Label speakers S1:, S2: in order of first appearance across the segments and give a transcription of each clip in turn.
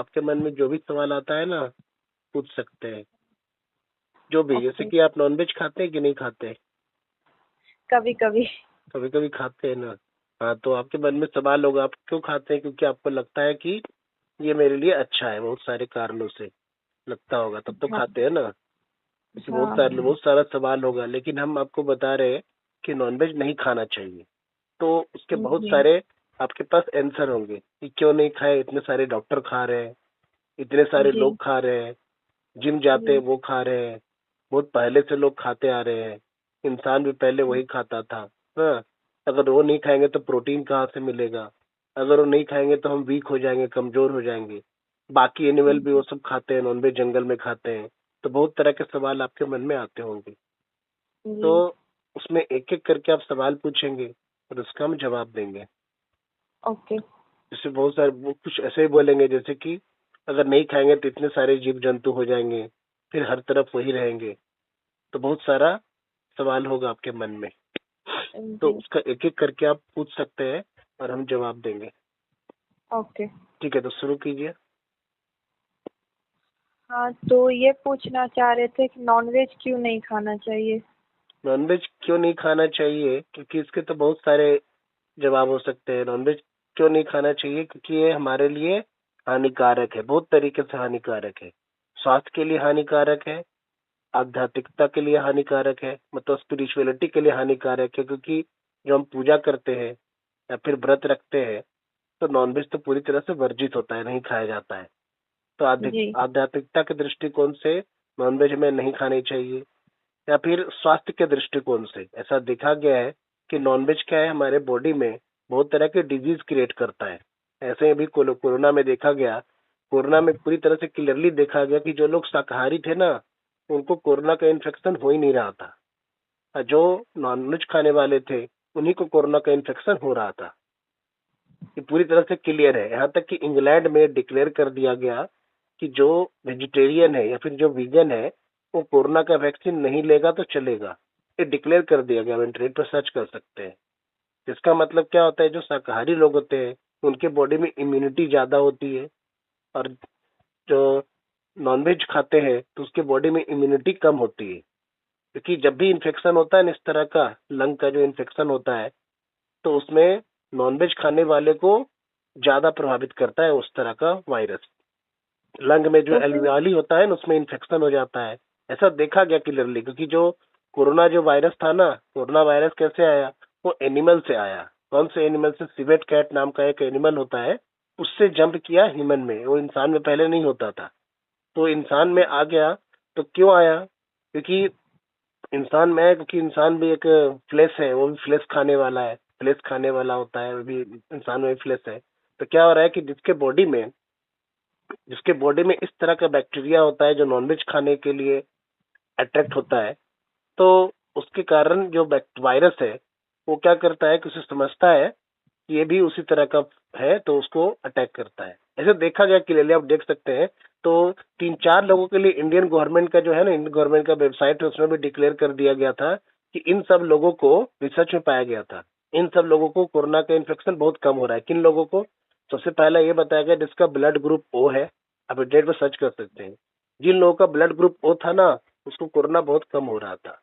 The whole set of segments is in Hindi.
S1: आपके मन में जो भी सवाल आता है ना पूछ सकते हैं, जो भी। जैसे
S2: ओके।
S1: कि आप नॉनवेज खाते हैं कि नहीं खाते?
S2: कभी कभी।
S1: कभी कभी खाते हैं ना। हाँ, तो आपके मन में सवाल होगा आप क्यों खाते हैं, क्योंकि आपको लगता है कि ये मेरे लिए अच्छा है, बहुत सारे कारणों से लगता होगा, तब तो
S2: हाँ।
S1: खाते हैं ना। क्योंकि
S2: हाँ।
S1: बहुत सारा सवाल होगा, लेकिन हम आपको बता रहे हैं कि नॉनवेज नहीं खाना चाहिए। तो उसके बहुत
S2: जी।
S1: सारे आपके पास आंसर होंगे कि क्यों नहीं खाए। इतने सारे डॉक्टर खा रहे हैं, इतने सारे
S2: जी।
S1: लोग खा रहे हैं, जिम जाते हैं
S2: जी।
S1: वो खा रहे हैं, बहुत पहले से लोग खाते आ रहे हैं। इंसान भी पहले वही खाता था। हाँ, अगर वो नहीं खाएंगे तो प्रोटीन कहाँ से मिलेगा? अगर वो नहीं खाएंगे तो हम वीक हो जाएंगे, कमजोर हो जाएंगे। बाकी एनिमल भी वो सब खाते हैं, नॉनवेज जंगल में खाते हैं। तो बहुत तरह के सवाल आपके मन में आते होंगे। तो
S2: जी।
S1: उसमें एक एक करके आप सवाल पूछेंगे और उसका हम जवाब देंगे।
S2: ओके।
S1: जैसे बहुत सारे वो कुछ ऐसे ही बोलेंगे जैसे कि अगर नहीं खाएंगे तो इतने सारे जीव जंतु हो जाएंगे, फिर हर तरफ वही रहेंगे। तो बहुत सारा सवाल होगा आपके मन में, तो
S2: जी।
S1: उसका एक एक करके आप पूछ सकते हैं और हम जवाब देंगे।
S2: ओके।
S1: ठीक है, तो शुरू कीजिए।
S2: हाँ, तो ये पूछना चाह रहे थे कि नॉनवेज क्यों नहीं खाना चाहिए।
S1: नॉनवेज क्यों नहीं खाना चाहिए, क्योंकि इसके तो बहुत सारे जवाब हो सकते हैं। नॉनवेज क्यों नहीं खाना चाहिए, क्योंकि ये हमारे लिए हानिकारक है, बहुत तरीके से हानिकारक है। स्वास्थ्य के लिए हानिकारक है, आध्यात्मिकता के लिए हानिकारक है, मतलब स्पिरिचुअलिटी के लिए हानिकारक है। क्योंकि जो हम पूजा करते हैं या फिर व्रत रखते हैं तो नॉनवेज तो पूरी तरह से वर्जित होता है, नहीं खाया जाता है। तो
S2: जी।
S1: आध्यात्मिकता के दृष्टिकोण से नॉनवेज हमें नहीं खानी चाहिए, या फिर स्वास्थ्य के दृष्टिकोण से ऐसा देखा गया है कि नॉनवेज क्या है, हमारे बॉडी में बहुत तरह के डिजीज क्रिएट करता है। ऐसे अभी कोरोना में देखा गया, कोरोना में पूरी तरह से क्लियरली देखा गया कि जो लोग शाकाहारी थे ना, उनको कोरोना का इन्फेक्शन हो ही नहीं रहा था, और जो नॉनवेज खाने वाले थे उन्हीं को कोरोना का इन्फेक्शन हो रहा था। ये पूरी तरह से क्लियर है। यहाँ तक कि इंग्लैंड में डिक्लेयर कर दिया गया कि जो वेजिटेरियन है या फिर जो वीगन है वो कोरोना का वैक्सीन नहीं लेगा तो चलेगा। ये डिक्लेयर कर दिया गया, इंटरनेट पर सर्च कर सकते हैं। इसका मतलब क्या होता है, जो शाकाहारी लोग होते हैं उनके बॉडी में इम्यूनिटी ज्यादा होती है, और जो नॉनवेज खाते हैं तो उसके बॉडी में इम्यूनिटी कम होती है। क्योंकि जब भी इन्फेक्शन होता है ना, इस तरह का लंग का जो इन्फेक्शन होता है, तो उसमें नॉनवेज खाने वाले को ज्यादा प्रभावित करता है उस तरह का वायरस। लंग में जो
S2: तो फिर
S1: एल्वियोली होता है ना, उसमें इन्फेक्शन हो जाता है। ऐसा देखा गया क्लियरली, क्योंकि जो कोरोना जो वायरस था ना, कोरोना वायरस कैसे आया? वो एनिमल से आया। कौन से एनिमल से? सिवेट कैट नाम का एक एनिमल होता है, उससे जंप किया ह्यूमन में। वो इंसान में पहले नहीं होता था, तो इंसान में आ गया। तो क्यों आया? क्योंकि इंसान में है, क्योंकि इंसान भी एक फ्लेश है, वो भी फ्लेश खाने वाला है, फ्लेश खाने वाला होता है, वो भी इंसान में फ्लेश है। तो क्या हो रहा है कि जिसके बॉडी में इस तरह का बैक्टीरिया होता है जो नॉनवेज खाने के लिए अट्रैक्ट होता है, तो उसके कारण जो वायरस है वो क्या करता है कि उसे समझता है कि ये भी उसी तरह का है, तो उसको अटैक करता है। ऐसे देखा गया क्लियरली, आप देख सकते हैं। तो 3-4 लोगों के लिए इंडियन गवर्नमेंट का जो है ना, इंडियन गवर्नमेंट का वेबसाइट है, उसमें भी डिक्लेयर कर दिया गया था कि इन सब लोगों को रिसर्च में पाया गया था, इन सब लोगों को कोरोना का इन्फेक्शन बहुत कम हो रहा है। किन लोगों को? सबसे पहला ये बताया गया जिसका ब्लड ग्रुप ओ है, आप इंटरनेट पर सर्च कर सकते हैं। जिन लोगों का ब्लड ग्रुप ओ था ना, उसको कोरोना बहुत कम हो रहा था।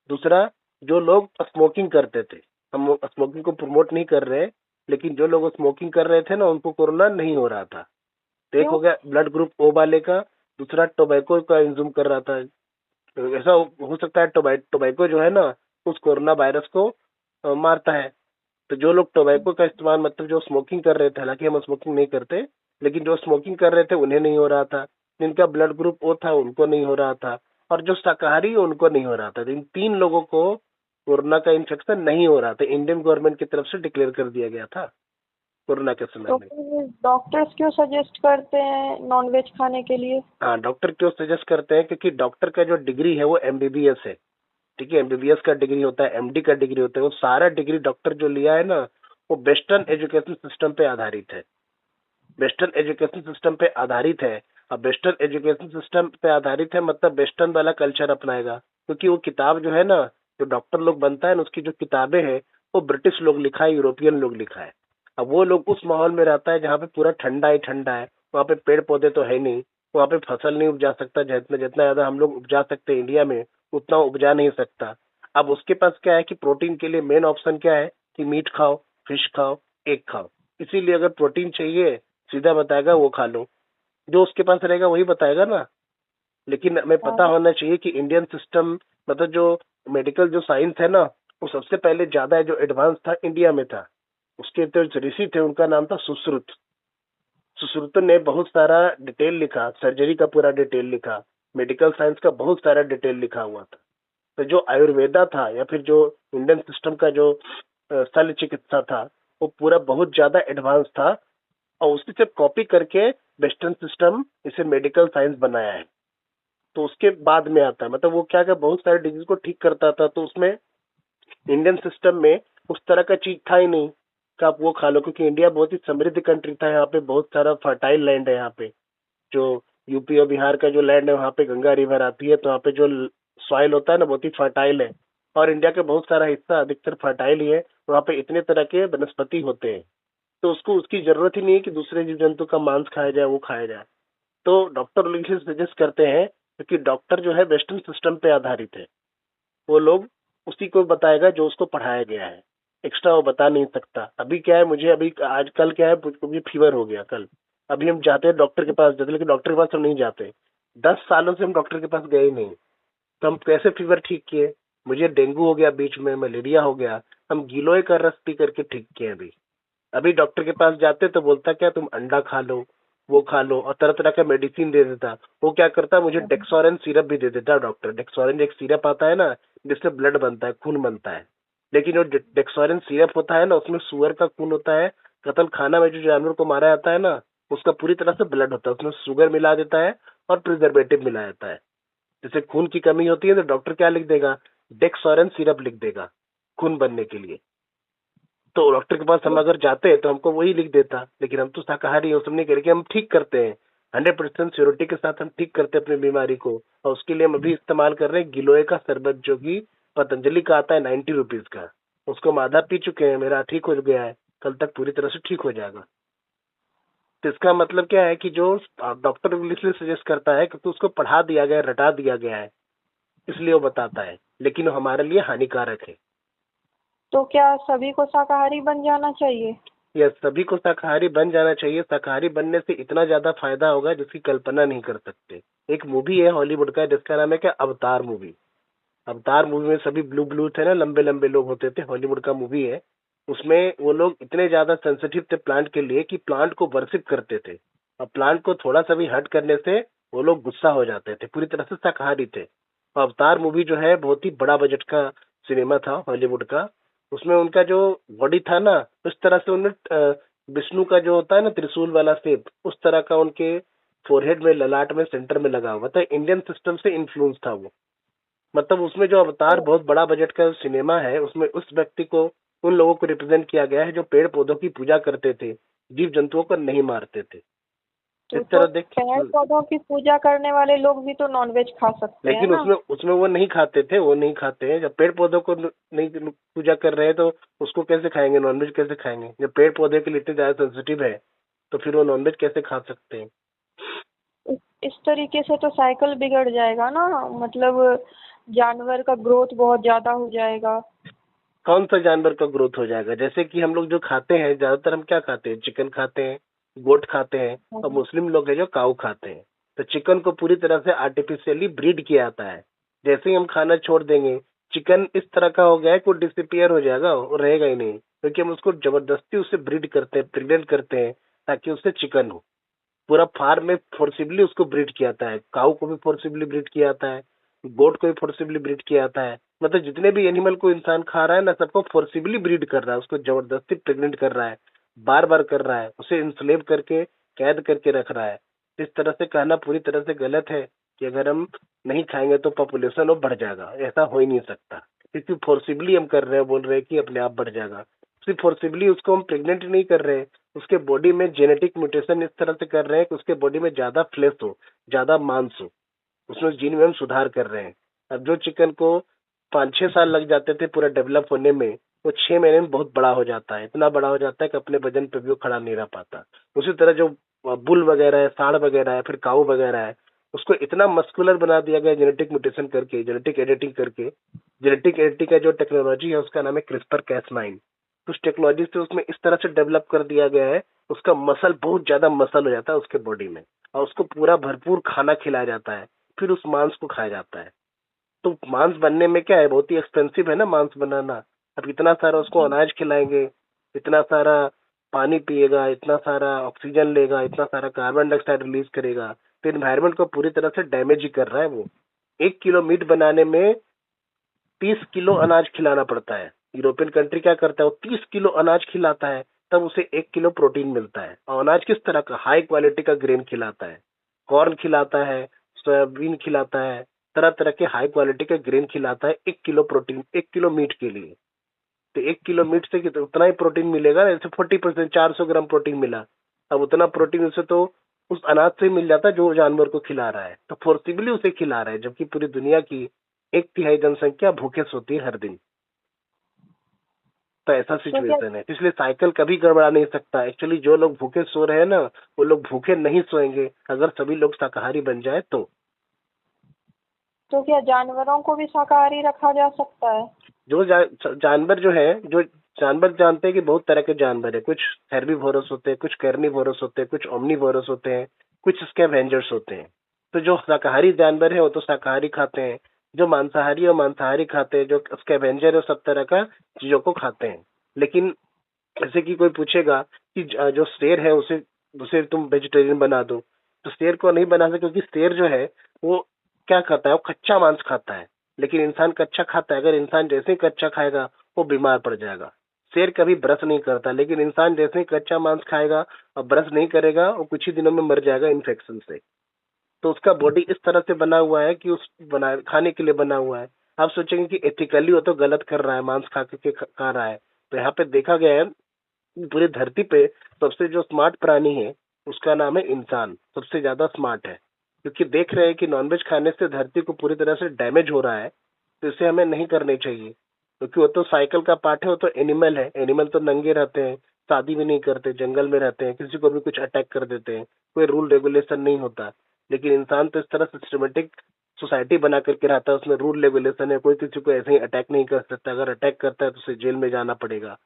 S1: दूसरा, जो लोग स्मोकिंग करते थे, हम स्मोकिंग को प्रमोट नहीं कर रहे, लेकिन जो लोग स्मोकिंग कर रहे थे ना, उनको कोरोना नहीं हो रहा था। तो एक
S2: क्यों?
S1: हो गया ब्लड ग्रुप ओ वाले का। दूसरा, टोबैको का इंज्यूम कर रहा था। तो ऐसा हो सकता है टोबैको जो है ना, उस कोरोना वायरस को मारता है। तो जो लोग टोबैको का इस्तेमाल, मतलब जो स्मोकिंग कर रहे थे, हालांकि हम स्मोकिंग नहीं करते, लेकिन जो स्मोकिंग कर रहे थे उन्हें नहीं हो रहा था। जिनका ब्लड ग्रुप ओ था उनको नहीं हो रहा था, और जो शाकाहारी है उनको नहीं हो रहा था। तो इन 3 लोगों को कोरोना का इन्फेक्शन नहीं हो रहा था, इंडियन गवर्नमेंट की तरफ से डिक्लेयर कर दिया गया था कोरोना के समय
S2: तो
S1: में।
S2: फिर डॉक्टर्स क्यों सजेस्ट करते हैं नॉनवेज खाने के लिए।
S1: हाँ, डॉक्टर क्यों सजेस्ट करते हैं? क्योंकि डॉक्टर का जो डिग्री है वो एमबीबीएस है। ठीक है, एमबीबीएस का डिग्री होता है, एमडी का डिग्री होता है। वो सारा डिग्री डॉक्टर जो लिया है ना, वो वेस्टर्न एजुकेशन सिस्टम पे आधारित है। वेस्टर्न एजुकेशन सिस्टम पे आधारित है। अब वेस्टर्न एजुकेशन सिस्टम पे आधारित है मतलब वेस्टर्न वाला कल्चर अपनाएगा। क्योंकि वो किताब जो है ना, जो डॉक्टर लोग बनता है ना, उसकी जो किताबें हैं वो ब्रिटिश लोग लिखा है, यूरोपियन लोग लिखा है। अब वो लोग उस माहौल में रहता है जहाँ पे पूरा ठंडा ही ठंडा है, वहाँ पे पेड़ पौधे तो है नहीं, वहाँ पे फसल नहीं उपजा सकता, जितना जितना ज्यादा हम लोग उपजा सकते हैं इंडिया में उतना उपजा नहीं सकता। अब उसके पास क्या है कि प्रोटीन के लिए मेन ऑप्शन क्या है कि मीट खाओ, फिश खाओ, एग खाओ। इसीलिए अगर प्रोटीन चाहिए सीधा बताएगा वो खा लो, जो उसके पास रहेगा वही बताएगा ना। लेकिन हमें पता
S2: हाँ।
S1: होना चाहिए कि इंडियन सिस्टम, मतलब जो मेडिकल जो साइंस है ना, वो सबसे पहले ज्यादा जो एडवांस था इंडिया में था। उसके जो ऋषि थे उनका नाम था सुश्रुत। सुश्रुत ने बहुत सारा डिटेल लिखा, सर्जरी का पूरा डिटेल लिखा, मेडिकल साइंस का बहुत सारा डिटेल लिखा हुआ था। तो जो आयुर्वेदा था या फिर जो इंडियन सिस्टम का जो शल्य चिकित्सा था, वो पूरा बहुत ज्यादा एडवांस था। और उसी से कॉपी करके वेस्टर्न सिस्टम इसे मेडिकल साइंस बनाया है। तो उसके बाद में आता है, मतलब वो क्या क्या बहुत सारे डिजीज को ठीक करता था। तो उसमें इंडियन सिस्टम में उस तरह का चीज था ही नहीं कि आप वो खा लो, क्योंकि इंडिया बहुत ही समृद्ध कंट्री था। यहाँ पे बहुत सारा फर्टाइल लैंड है। यहाँ पे जो यूपी और बिहार का जो लैंड है, वहाँ पे गंगा रिवर आती है, तो वहाँ पे जो सॉइल होता है ना बहुत ही फर्टाइल है। और इंडिया का बहुत सारा हिस्सा अधिकतर फर्टाइल ही है। वहाँ पे इतने तरह के वनस्पति होते हैं, तो उसको उसकी जरूरत ही नहीं है कि दूसरे जीव जंतु का मांस खाया जाए, वो खाया जाए। तो डॉक्टर लोग इसे सजेस्ट करते हैं, क्योंकि डॉक्टर जो है वेस्टर्न सिस्टम पे आधारित है। वो लोग उसी को बताएगा जो उसको पढ़ाया गया है, एक्स्ट्रा वो बता नहीं सकता। अभी क्या है, मुझे अभी आज कल क्या है, मुझे फीवर हो गया कल। अभी हम जाते हैं डॉक्टर के पास जाते, लेकिन डॉक्टर के पास हम नहीं जाते। 10 सालों से हम डॉक्टर के पास गए ही नहीं। तो हम कैसे फीवर ठीक किए? मुझे डेंगू हो गया, बीच में मलेरिया हो गया, हम गिलोय का रस पी करके ठीक किए। अभी अभी डॉक्टर के पास जाते तो बोलता क्या, तुम अंडा खा लो, वो खा लो, और तरह तरह का मेडिसिन दे देता। वो क्या करता, मुझे डेक्सोरेन सिरप भी दे देता डॉक्टर। डेक्सोरेन एक सिरप आता है ना, जिससे ब्लड बनता है, खून बनता है। लेकिन जो डेक्सोरेन सिरप होता है ना, उसमें सुअर का खून होता है। कतल खाना में जो जानवर को मारा जाता है ना, उसका पूरी तरह से ब्लड होता है, उसमें शुगर मिला देता है और प्रिजर्वेटिव मिला जाता है। जैसे खून की कमी होती है तो डॉक्टर क्या लिख देगा, डेक्सोरेन सिरप लिख देगा खून बनने के लिए। तो डॉक्टर के पास हम अगर जाते हैं तो हमको वही लिख देता। लेकिन हम तो शाकाहारी, वो सब नहीं करके हम ठीक करते हैं। 100% श्योरिटी के साथ हम ठीक करते हैं अपनी बीमारी को। और उसके लिए हम अभी इस्तेमाल कर रहे हैं गिलोय का शरबत, जो कि पतंजलि का आता है 90 रुपीज का। उसको हम आधा पी चुके हैं, मेरा ठीक हो गया है, कल तक पूरी तरह से ठीक हो जाएगा। तो इसका मतलब क्या है कि जो डॉक्टर इसलिए सजेस्ट करता है क्योंकि उसको पढ़ा दिया गया है, रटा दिया गया है, इसलिए वो बताता है। लेकिन वो हमारे लिए हानिकारक है।
S2: तो क्या सभी को शाकाहारी बन जाना चाहिए?
S1: यह सभी को शाकाहारी बन जाना चाहिए। शाकाहारी बनने से इतना ज्यादा फायदा होगा जिसकी कल्पना नहीं कर सकते। एक मूवी है हॉलीवुड का जिसका नाम है क्या, अवतार मूवी। अवतार मूवी में सभी ब्लू ब्लू थे ना, लंबे लंबे लोग होते थे, हॉलीवुड का मूवी है। उसमें वो लोग इतने ज्यादा सेंसिटिव थे प्लांट के लिए कि प्लांट को वर्शिप करते थे। और प्लांट को थोड़ा सा भी हट करने से वो लोग गुस्सा हो जाते थे, पूरी तरह से शाकाहारी थे। और अवतार मूवी जो है बहुत ही बड़ा बजट का सिनेमा था हॉलीवुड का। उसमें उनका जो बॉडी था ना, उस तरह से उन्हें विष्णु का जो होता है ना त्रिशूल वाला शेप, उस तरह का उनके फोरहेड में, ललाट में, सेंटर में लगा हुआ था। इंडियन सिस्टम से इन्फ्लुएंस था वो। मतलब उसमें जो अवतार
S2: तो,
S1: बहुत बड़ा बजट का सिनेमा है, उसमें उस व्यक्ति को, उन लोगों को रिप्रेजेंट किया गया है जो पेड़ पौधों की पूजा करते थे, जीव जंतुओं को नहीं मारते थे। इस
S2: तो
S1: तरह देख।
S2: पेड़ पौधों की पूजा करने वाले लोग भी तो नॉनवेज खा सकते हैं
S1: लेकिन
S2: ना?
S1: उसमें उसमें वो नहीं खाते थे, वो नहीं खाते हैं। जब पेड़ पौधों को नहीं पूजा कर रहे हैं तो उसको कैसे खाएंगे, नॉनवेज कैसे खाएंगे? जब पेड़ पौधे के लिए इतने ज्यादा सेंसिटिव है तो फिर वो नॉनवेज कैसे खा सकते हैं?
S2: इस तरीके से तो साइकिल बिगड़ जाएगा ना, मतलब जानवर का ग्रोथ बहुत ज्यादा हो जाएगा।
S1: कौन सा जानवर का ग्रोथ हो जाएगा? जैसे कि हम लोग जो खाते हैं, ज्यादातर हम क्या खाते हैं, चिकन खाते हैं, गोट खाते हैं, और
S2: हाँ।
S1: मुस्लिम लोग हैं जो काऊ खाते हैं। तो चिकन को पूरी तरह से आर्टिफिशियली ब्रीड किया जाता है। जैसे ही हम खाना छोड़ देंगे, चिकन इस तरह का हो गया है कि वो डिसअपियर हो जाएगा, वो रहेगा ही नहीं, क्योंकि हम उसको जबरदस्ती उससे ब्रीड करते हैं, प्रेग्नेंट करते हैं, ताकि उससे चिकन हो। पूरा फार्म में फोर्सिबली उसको ब्रीड किया जाता है। काऊ को भी फोर्सिबली ब्रीड किया जाता है, गोट को भी फोर्सिबली ब्रीड किया जाता है। मतलब जितने भी एनिमल को इंसान खा रहा है ना, सबको फोर्सिबली ब्रीड कर रहा है, उसको जबरदस्ती प्रेग्नेंट कर रहा है, बार बार कर रहा है, उसे इंस्लेव करके कैद करके रख रहा है। इस तरह से कहना पूरी तरह से गलत है कि अगर हम नहीं खाएंगे तो पॉपुलेशन और बढ़ जाएगा। ऐसा हो ही नहीं सकता, क्योंकि फोर्सिबली हम कर रहे हैं, बोल रहे हैं कि अपने आप बढ़ जाएगा। सिर्फ फोर्सिबली उसको हम प्रेग्नेंट नहीं कर रहे हैं, उसके बॉडी में जेनेटिक म्यूटेशन इस तरह से कर रहे हैं कि उसके बॉडी में ज्यादा फ्लेश हो, ज्यादा मांस हो, उसमें जीन में हम सुधार कर रहे हैं। अब जो चिकन को 5-6 साल लग जाते थे पूरा डेवलप होने में, वो 6 महीने में बहुत बड़ा हो जाता है, इतना बड़ा हो जाता है कि अपने वजन पे भी वो खड़ा नहीं रह पाता। उसी तरह जो बुल वगैरह है, सांड वगैरह है, फिर काऊ वगैरह है, उसको इतना मस्कुलर बना दिया गया जेनेटिक म्यूटेशन करके, जेनेटिक एडिटिंग करके। जेनेटिक एडिटिंग का जो टेक्नोलॉजी है उसका नाम है क्रिस्पर कैस9। तो उस टेक्नोलॉजी से उसमें इस तरह से डेवलप कर दिया गया है, उसका मसल बहुत ज्यादा मसल हो जाता है उसके बॉडी में, और उसको पूरा भरपूर खाना खिलाया जाता है, फिर उस मांस को खाया जाता है। तो मांस बनने में क्या है, बहुत ही एक्सपेंसिव है ना मांस बनाना। अब इतना सारा उसको
S2: जी।
S1: अनाज खिलाएंगे, इतना सारा पानी पिएगा, इतना सारा ऑक्सीजन लेगा, इतना सारा कार्बन डाइऑक्साइड रिलीज करेगा, तो इन्वायरमेंट को पूरी तरह से डैमेज ही कर रहा है वो। 1 किलो मीट बनाने में 30 किलो अनाज खिलाना पड़ता है। यूरोपियन कंट्री क्या करता है, वो 30 किलो अनाज खिलाता है, तब उसे 1 किलो प्रोटीन मिलता है। और अनाज किस तरह का, हाई क्वालिटी का ग्रेन खिलाता है, कॉर्न खिलाता है, सोयाबीन खिलाता है, तरह तरह के हाई क्वालिटी के ग्रेन खिलाता है 1 किलो प्रोटीन, 1 किलो मीट के लिए। तो 1 किलो मीट से उतना ही प्रोटीन मिलेगा, जैसे 40%, 400 ग्राम प्रोटीन मिला। अब उतना प्रोटीन उसे तो उस अनाज से मिल जाता है जो जानवर को खिला रहा है, तो फोर्सिबली उसे खिला रहा है, जबकि पूरी दुनिया की 1/3 जनसंख्या भूखे सोती है हर दिन। तो ऐसा
S2: तो क्या
S1: सिचुएशन है, इसलिए साइकिल कभी गड़बड़ा नहीं सकता। एक्चुअली जो लोग भूखे सो रहे हैं ना, वो लोग भूखे नहीं सोएंगे अगर सभी लोग शाकाहारी बन जाए तो।
S2: तो क्या जानवरों को भी शाकाहारी रखा जा सकता है?
S1: जो जानवर जो है, जो जानवर जानते हैं कि बहुत तरह के जानवर है, कुछ हेर्बीवोरस होते हैं, कुछ कार्निवोरस होते हैं, कुछ ओमनीवोरस होते हैं, कुछ स्कैवेंजर्स होते हैं। तो जो शाकाहारी जानवर है वो तो शाकाहारी खाते हैं, जो मांसाहारी है वो मांसाहारी खाते हैं, जो स्कैवेंजर है सब तरह का चीजों को खाते हैं। लेकिन जैसे कि कोई पूछेगा कि जो शेर है उसे उसे तुम वेजिटेरियन बना दो, तो शेर को नहीं बना सकते, क्योंकि शेर जो है वो क्या खाता है, वो कच्चा मांस खाता है। लेकिन इंसान कच्चा खाता है, अगर इंसान जैसे ही कच्चा खाएगा वो बीमार पड़ जाएगा। शेर कभी ब्रश नहीं करता, लेकिन इंसान जैसे ही कच्चा मांस खाएगा और ब्रश नहीं करेगा, वो कुछ ही दिनों में मर जाएगा इन्फेक्शन से। तो उसका बॉडी इस तरह से बना हुआ है कि उस बना खाने के लिए बना हुआ है। आप सोचेंगे कि एथिकली वो तो गलत कर रहा है, मांस खा रहा है। तो यहाँ पे देखा गया है पूरी धरती पे सबसे जो स्मार्ट प्राणी है उसका नाम है इंसान, सबसे ज्यादा स्मार्ट है। क्योंकि देख रहे हैं कि नॉनवेज खाने से धरती को पूरी तरह से डैमेज हो रहा है, तो इसे हमें नहीं करनी चाहिए। क्योंकि वो तो साइकिल का पार्ट है, वो तो एनिमल है, एनिमल तो नंगे रहते हैं, शादी भी नहीं करते, जंगल में रहते हैं, किसी को भी कुछ अटैक कर देते हैं, कोई रूल रेगुलेशन नहीं होता। लेकिन इंसान तो इस तरह सिस्टमेटिक सोसाइटी बना करके रहता है, उसमें रूल रेगुलेशन है, कोई किसी को ऐसे ही अटैक नहीं कर सकता, अगर अटैक करता है तो उसे जेल में जाना पड़ेगा।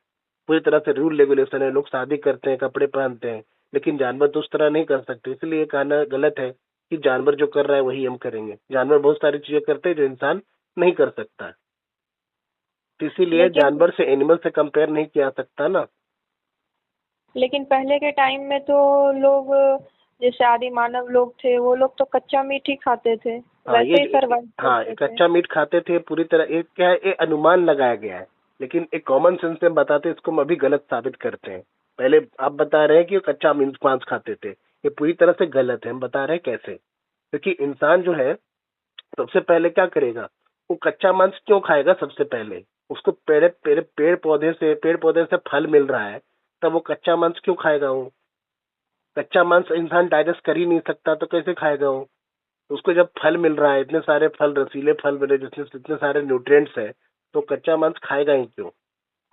S1: पूरी तरह से रूल रेगुलेशन है, लोग शादी करते हैं, कपड़े पहनते हैं, लेकिन जानवर तो उस तरह नहीं कर सकते। इसलिए ये कहना गलत है कि जानवर जो कर रहा है वही हम करेंगे। जानवर बहुत सारी चीजें करते हैं जो इंसान नहीं कर सकता, तो इसीलिए
S2: लेकिन
S1: जानवर से एनिमल से कंपेयर नहीं किया जा सकता ना।
S2: लेकिन पहले के टाइम में तो लोग, जैसे आदि मानव लोग थे, वो लोग तो कच्चा मीट ही खाते थे,
S1: हाँ
S2: वैसे ही सरवाइव
S1: हाँ,
S2: करते थे।
S1: कच्चा मीट खाते थे पूरी तरह। एक क्या है, एक अनुमान लगाया गया है, लेकिन एक कॉमन सेंस से हम बताते हैं, इसको हम अभी गलत साबित करते हैं। पहले आप बता रहे हैं कि वो कच्चा मीट मांस खाते थे, ये पूरी तरह से गलत है, हम बता रहे हैं कैसे। क्योंकि इंसान जो है सबसे पहले क्या करेगा, वो कच्चा मांस क्यों खाएगा, सबसे पहले उसको पेड़ पौधे से फल मिल रहा है, तब वो कच्चा मांस क्यों खाएगा। वो कच्चा मांस इंसान डाइजेस्ट कर ही नहीं सकता, तो कैसे खाएगा वो। उसको जब फल मिल रहा है, इतने सारे फल, रसीले फल मिले जिसमें इतने सारे न्यूट्रिएंट्स है, तो कच्चा मांस खाएगा ही क्यों।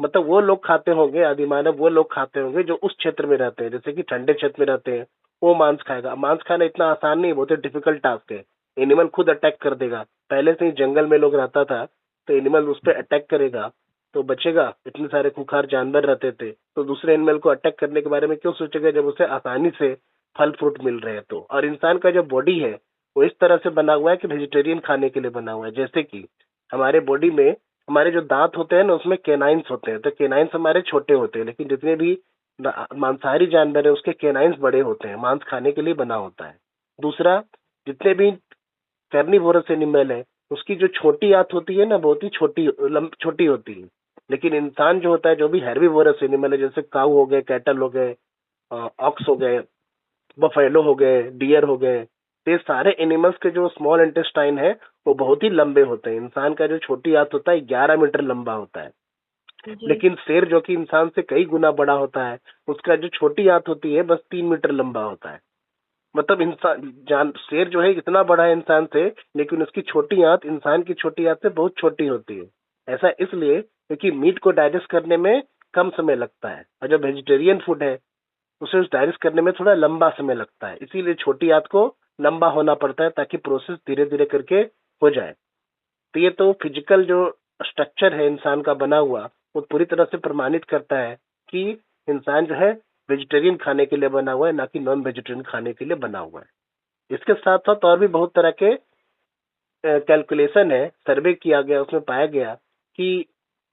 S1: मतलब वो लोग खाते होंगे, आदिमानव वो लोग खाते होंगे जो उस क्षेत्र में रहते हैं, जैसे कि ठंडे क्षेत्र में रहते हैं, वो मांस खाएगा। मांस खाना इतना आसान नहीं, बहुत ही डिफिकल्ट टास्क है। एनिमल खुद अटैक कर देगा, पहले से ही जंगल में लोग रहता था, तो एनिमल उस पर अटैक करेगा तो बचेगा। इतने सारे खूंखार जानवर रहते थे, तो दूसरे एनिमल को अटैक करने के बारे में क्यों सोचेगा जब उसे आसानी से फल फ्रूट मिल रहे हैं तो। और इंसान का जो बॉडी है वो इस तरह से बना हुआ है कि वेजिटेरियन खाने के लिए बना हुआ है। जैसे कि हमारे बॉडी में हमारे जो दांत होते हैं ना, उसमें केनाइन्स होते हैं, तो केनाइन्स हमारे छोटे होते हैं, लेकिन जितने भी मांसाहारी जानवर है उसके केनाइन्स बड़े होते हैं, मांस खाने के लिए बना होता है। दूसरा, जितने भी कार्निवोरस एनिमल है उसकी जो छोटी आंत होती है ना, बहुत ही छोटी होती है। लेकिन इंसान जो होता है, जो भी हेर्बीवोरस एनिमल है, जैसे काऊ हो गए, कैटल हो गए, ऑक्स हो गए, बफेलो हो गए, डियर हो गए, तो ये सारे एनिमल्स के जो स्मॉल इंटेस्टाइन है वो बहुत ही लंबे होते हैं। इंसान का जो छोटी आंत होता है 11 मीटर लंबा होता है,
S2: जी।
S1: लेकिन शेर जो कि इंसान से कई गुना बड़ा होता है, उसका जो छोटी आंत होती है बस 3 मीटर लंबा होता है। मतलब इंसान जान शेर जो है इतना बड़ा है इंसान से, लेकिन उसकी छोटी आंत इंसान की छोटी आंत से बहुत छोटी होती है। ऐसा इसलिए क्योंकि मीट को डाइजेस्ट करने में कम समय लगता है। और जब वेजिटेरियन फूड है, उसे डाइजेस्ट करने में थोड़ा लंबा समय लगता है, इसीलिए छोटी आंत को लंबा होना पड़ता है ताकि प्रोसेस धीरे धीरे करके हो जाए। तो ये तो फिजिकल जो स्ट्रक्चर है इंसान का बना हुआ, वो पूरी तरह से प्रमाणित करता है कि इंसान जो है वेजिटेरियन खाने के लिए बना हुआ है, ना कि नॉन वेजिटेरियन खाने के लिए बना हुआ है। इसके साथ साथ और भी बहुत तरह के कैलकुलेशन है, सर्वे किया गया, उसमें पाया गया कि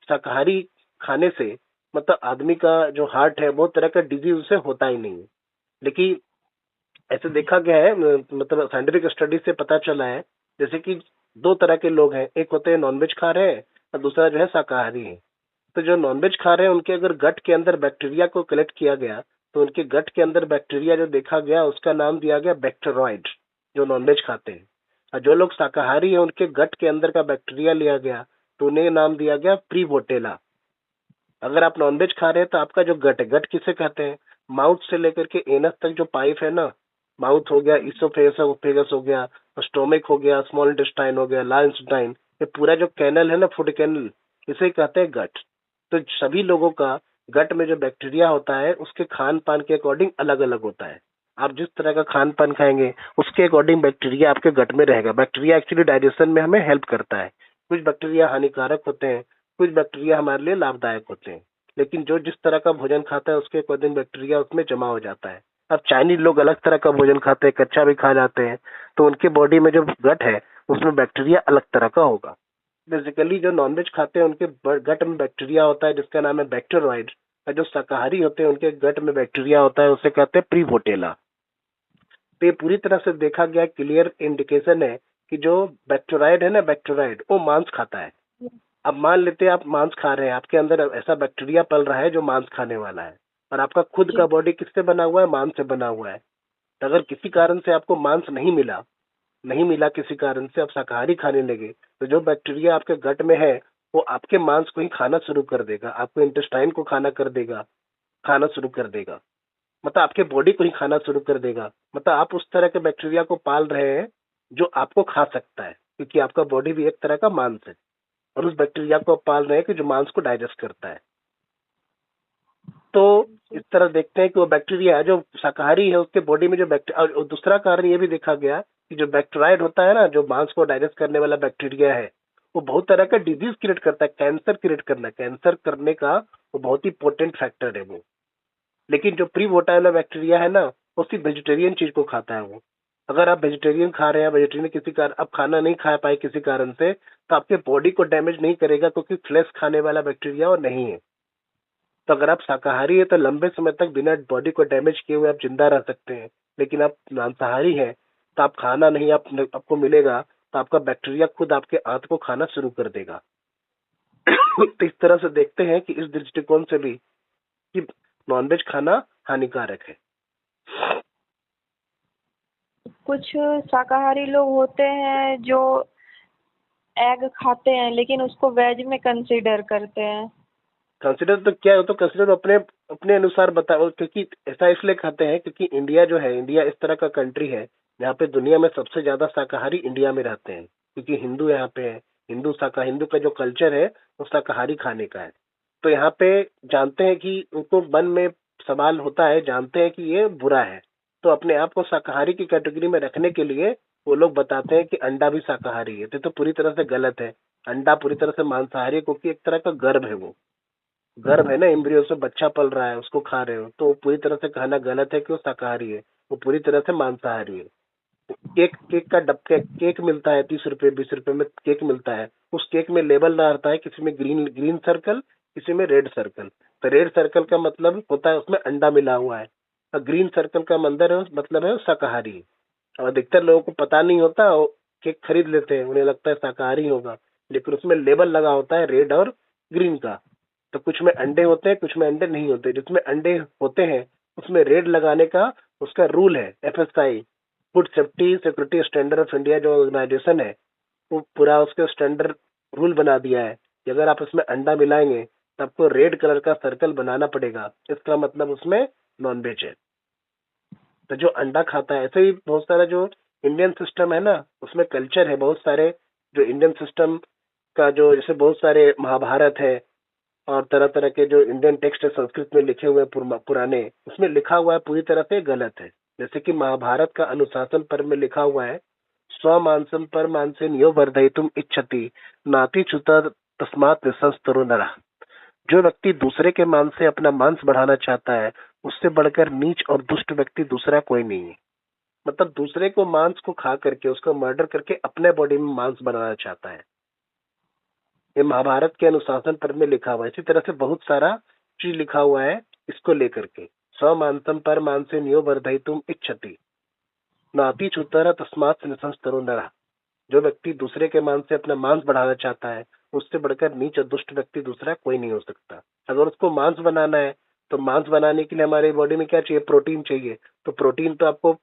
S1: शाकाहारी खाने से मतलब आदमी का जो हार्ट है बहुत तरह का डिजीज उसे होता ही नहीं है। लेकिन ऐसे देखा गया है, मतलब साइंटिफिक स्टडी से पता चला है, जैसे कि दो तरह के लोग हैं, एक होते हैं नॉनवेज खा रहे हैं और दूसरा जो है शाकाहारी है। तो जो नॉनवेज खा रहे हैं उनके अगर गट के अंदर बैक्टीरिया को कलेक्ट किया गया तो उनके गट के अंदर बैक्टीरिया जो देखा गया उसका नाम दिया गया बैक्टेरॉइड, जो नॉनवेज खाते हैं। और जो लोग शाकाहारी है उनके गट के अंदर का बैक्टीरिया लिया गया तो उन्हें नाम दिया गया प्रीवोटेला। अगर आप नॉनवेज खा रहे हैं तो आपका जो गट है, गट किसे कहते हैं, माउथ से लेकर के एनस तक जो पाइप है ना, माउथ हो गया, इसोफेगस हो गया, स्टोमिक हो गया, स्मॉल इंटेस्टाइन हो गया, लार्ज इंटेस्टाइन, ये पूरा जो कैनल है ना, फूड कैनल, इसे कहते हैं गट। तो सभी लोगों का गट में जो बैक्टीरिया होता है उसके खान पान के अकॉर्डिंग अलग अलग होता है। आप जिस तरह का खान पान खाएंगे उसके अकॉर्डिंग बैक्टीरिया आपके गट में रहेगा। बैक्टीरिया एक्चुअली डाइजेशन में हमें हेल्प करता है। कुछ बैक्टीरिया हानिकारक होते हैं, कुछ बैक्टीरिया हमारे लिए लाभदायक होते हैं, लेकिन जो जिस तरह का भोजन खाता है उसके अकॉर्डिंग बैक्टीरिया उसमें जमा हो जाता है। अब चाइनीज लोग अलग तरह का भोजन खाते हैं, कच्चा भी खा जाते हैं, तो उनके बॉडी में जो गट है उसमें बैक्टीरिया अलग तरह का होगा। बेसिकली जो नॉनवेज खाते हैं उनके गट में बैक्टीरिया होता है जिसका नाम है बैक्टेरॉइड, और जो शाकाहारी होते हैं उनके गट में बैक्टीरिया होता है, उसे कहते हैं प्रीवोटेला। तो ये पूरी तरह से देखा गया, क्लियर इंडिकेशन है कि जो बैक्टेरॉइड है ना, बैक्टेरॉइड वो मांस खाता है। अब मान लेते हैं आप मांस खा रहे हैं, आपके अंदर ऐसा बैक्टीरिया पल रहा है जो मांस खाने वाला है, और आपका खुद का
S2: जी।
S1: बॉडी किससे बना हुआ है, मांस से बना हुआ है। तो अगर किसी कारण से आपको मांस नहीं मिला किसी कारण से आप शाकाहारी खाने लगे, तो जो बैक्टीरिया आपके गट में है वो आपके मांस को ही खाना शुरू कर देगा, आपके इंटेस्टाइन को खाना शुरू कर देगा, मतलब आपके बॉडी को ही खाना शुरू कर देगा। मतलब आप उस तरह के बैक्टीरिया को पाल रहे हैं जो आपको खा सकता है, क्योंकि आपका बॉडी भी एक तरह का मांस है, और उस बैक्टीरिया को आप पाल रहे हैं कि जो मांस को डाइजेस्ट करता है। तो इस तरह देखते हैं कि वो बैक्टीरिया है जो शाकाहारी है उसके बॉडी में जो बैक्टीरिया, और दूसरा कारण ये भी देखा गया कि जो बैक्टीराइड होता है ना, जो मांस को डाइजेस्ट करने वाला बैक्टीरिया है, वो बहुत तरह का डिजीज क्रिएट करता है, कैंसर करने का वो बहुत ही पोटेंट फैक्टर है वो। लेकिन जो प्री वाला बैक्टीरिया है ना, वो सिर्फ वेजिटेरियन चीज को खाता है वो। अगर आप वेजिटेरियन खा रहे हैं, वेजिटेरियन किसी कारण आप खाना नहीं खा पाए किसी कारण से, तो आपके बॉडी को डैमेज नहीं करेगा, क्योंकि फ्लैश खाने वाला बैक्टीरिया वो नहीं है। तो अगर आप शाकाहारी है तो लंबे समय तक बिना बॉडी को डैमेज किए हुए आप जिंदा रह सकते हैं। लेकिन आप मांसाहारी हैं तो आप खाना नहीं आपको मिलेगा, तो आपका बैक्टीरिया खुद आपके आंत को खाना शुरू कर देगा। तो इस तरह से देखते हैं कि इस दृष्टिकोण से भी कि नॉनवेज खाना हानिकारक है।
S2: कुछ शाकाहारी लोग होते हैं जो एग खाते हैं लेकिन उसको वेज में कंसीडर करते हैं।
S1: कंसिडर तो क्या है, तो कंसिडर अपने अपने अनुसार क्योंकि ऐसा इसलिए खाते हैं क्योंकि इंडिया जो है, इंडिया इस तरह का कंट्री है जहाँ पे दुनिया में सबसे ज्यादा शाकाहारी इंडिया में रहते हैं, क्योंकि हिंदू यहाँ पे है। हिंदू का जो कल्चर है वो शाकाहारी खाने का है। तो यहाँ पे जानते हैं कि उनको मन में सवाल होता है, जानते हैं कि ये बुरा है, तो अपने आप को शाकाहारी की कैटेगरी में रखने के लिए वो लोग बताते हैं कि अंडा भी शाकाहारी है। तो पूरी तरह से गलत है। अंडा पूरी तरह से मांसाहारी है, क्योंकि एक तरह का गर्भ है वो, गर्भ है ना, एम्ब्रियो से बच्चा पल रहा है, उसको खा रहे हो, तो पूरी तरह से कहना गलत है कि वो शाकाहारी है। वो पूरी तरह से मांसाहारी है। केक केक का केक मिलता है, 30 रुपए 20 रुपए में केक मिलता है। उस केक में लेबल रहता है, किसी में ग्रीन ग्रीन सर्कल, किसी में रेड सर्कल। तो रेड सर्कल का मतलब होता है उसमें अंडा मिला हुआ है, और ग्रीन सर्कल का मतलब है शाकाहारी। और अधिकतर लोगों को पता नहीं होता, वो केक खरीद लेते हैं, उन्हें लगता है शाकाहारी होगा, लेकिन उसमें लेबल लगा होता है रेड और ग्रीन का। तो कुछ में अंडे होते हैं, कुछ में अंडे नहीं होते। जिसमें अंडे होते हैं उसमें रेड लगाने का उसका रूल है। FSI, food safety security standard of India जो ऑर्गेनाइजेशन है, वो पूरा उसके स्टैंडर्ड रूल बना दिया है कि अगर आप उसमें अंडा मिलाएंगे तो आपको रेड कलर का सर्कल बनाना पड़ेगा, इसका मतलब उसमें नॉनवेज है। तो जो अंडा खाता है, ऐसे ही बहुत सारा जो इंडियन सिस्टम है ना, उसमें कल्चर है बहुत सारे। जो इंडियन सिस्टम का जो, जैसे बहुत सारे महाभारत है, और तरह तरह के जो इंडियन टेक्स्ट है संस्कृत में लिखे हुए पुराने, उसमें लिखा हुआ है पूरी तरह से गलत है। जैसे कि महाभारत का अनुशासन पर्व में लिखा हुआ है, स्वमांसम पर मांसेन यो वर्धयितुम इच्छति नाति च्युता तस्मात् निसंस्तरो नरः। जो व्यक्ति दूसरे के मांस से अपना मांस बढ़ाना चाहता है, उससे बढ़कर नीच और दुष्ट व्यक्ति दूसरा कोई नहीं है। मतलब दूसरे को मांस को खा करके, उसको मर्डर करके अपने बॉडी में मांस बनाना चाहता है। ये महाभारत के अनुशासन पर्व में लिखा हुआ है। इसी तरह से बहुत सारा चीज लिखा हुआ है इसको लेकर के। स्वमांसम पर मांसे नियो वर्धयितुम इच्छति नाति च्युतः तस्मात् निसंस्तरो नरः। जो व्यक्ति दूसरे के मांस से अपना मांस बढ़ाना चाहता है, उससे बढ़कर नीच और दुष्ट व्यक्ति दूसरा कोई नहीं हो सकता। अगर उसको मांस बनाना है, तो मांस बनाने के लिए हमारे बॉडी में क्या चाहिए? प्रोटीन चाहिए। तो प्रोटीन तो आपको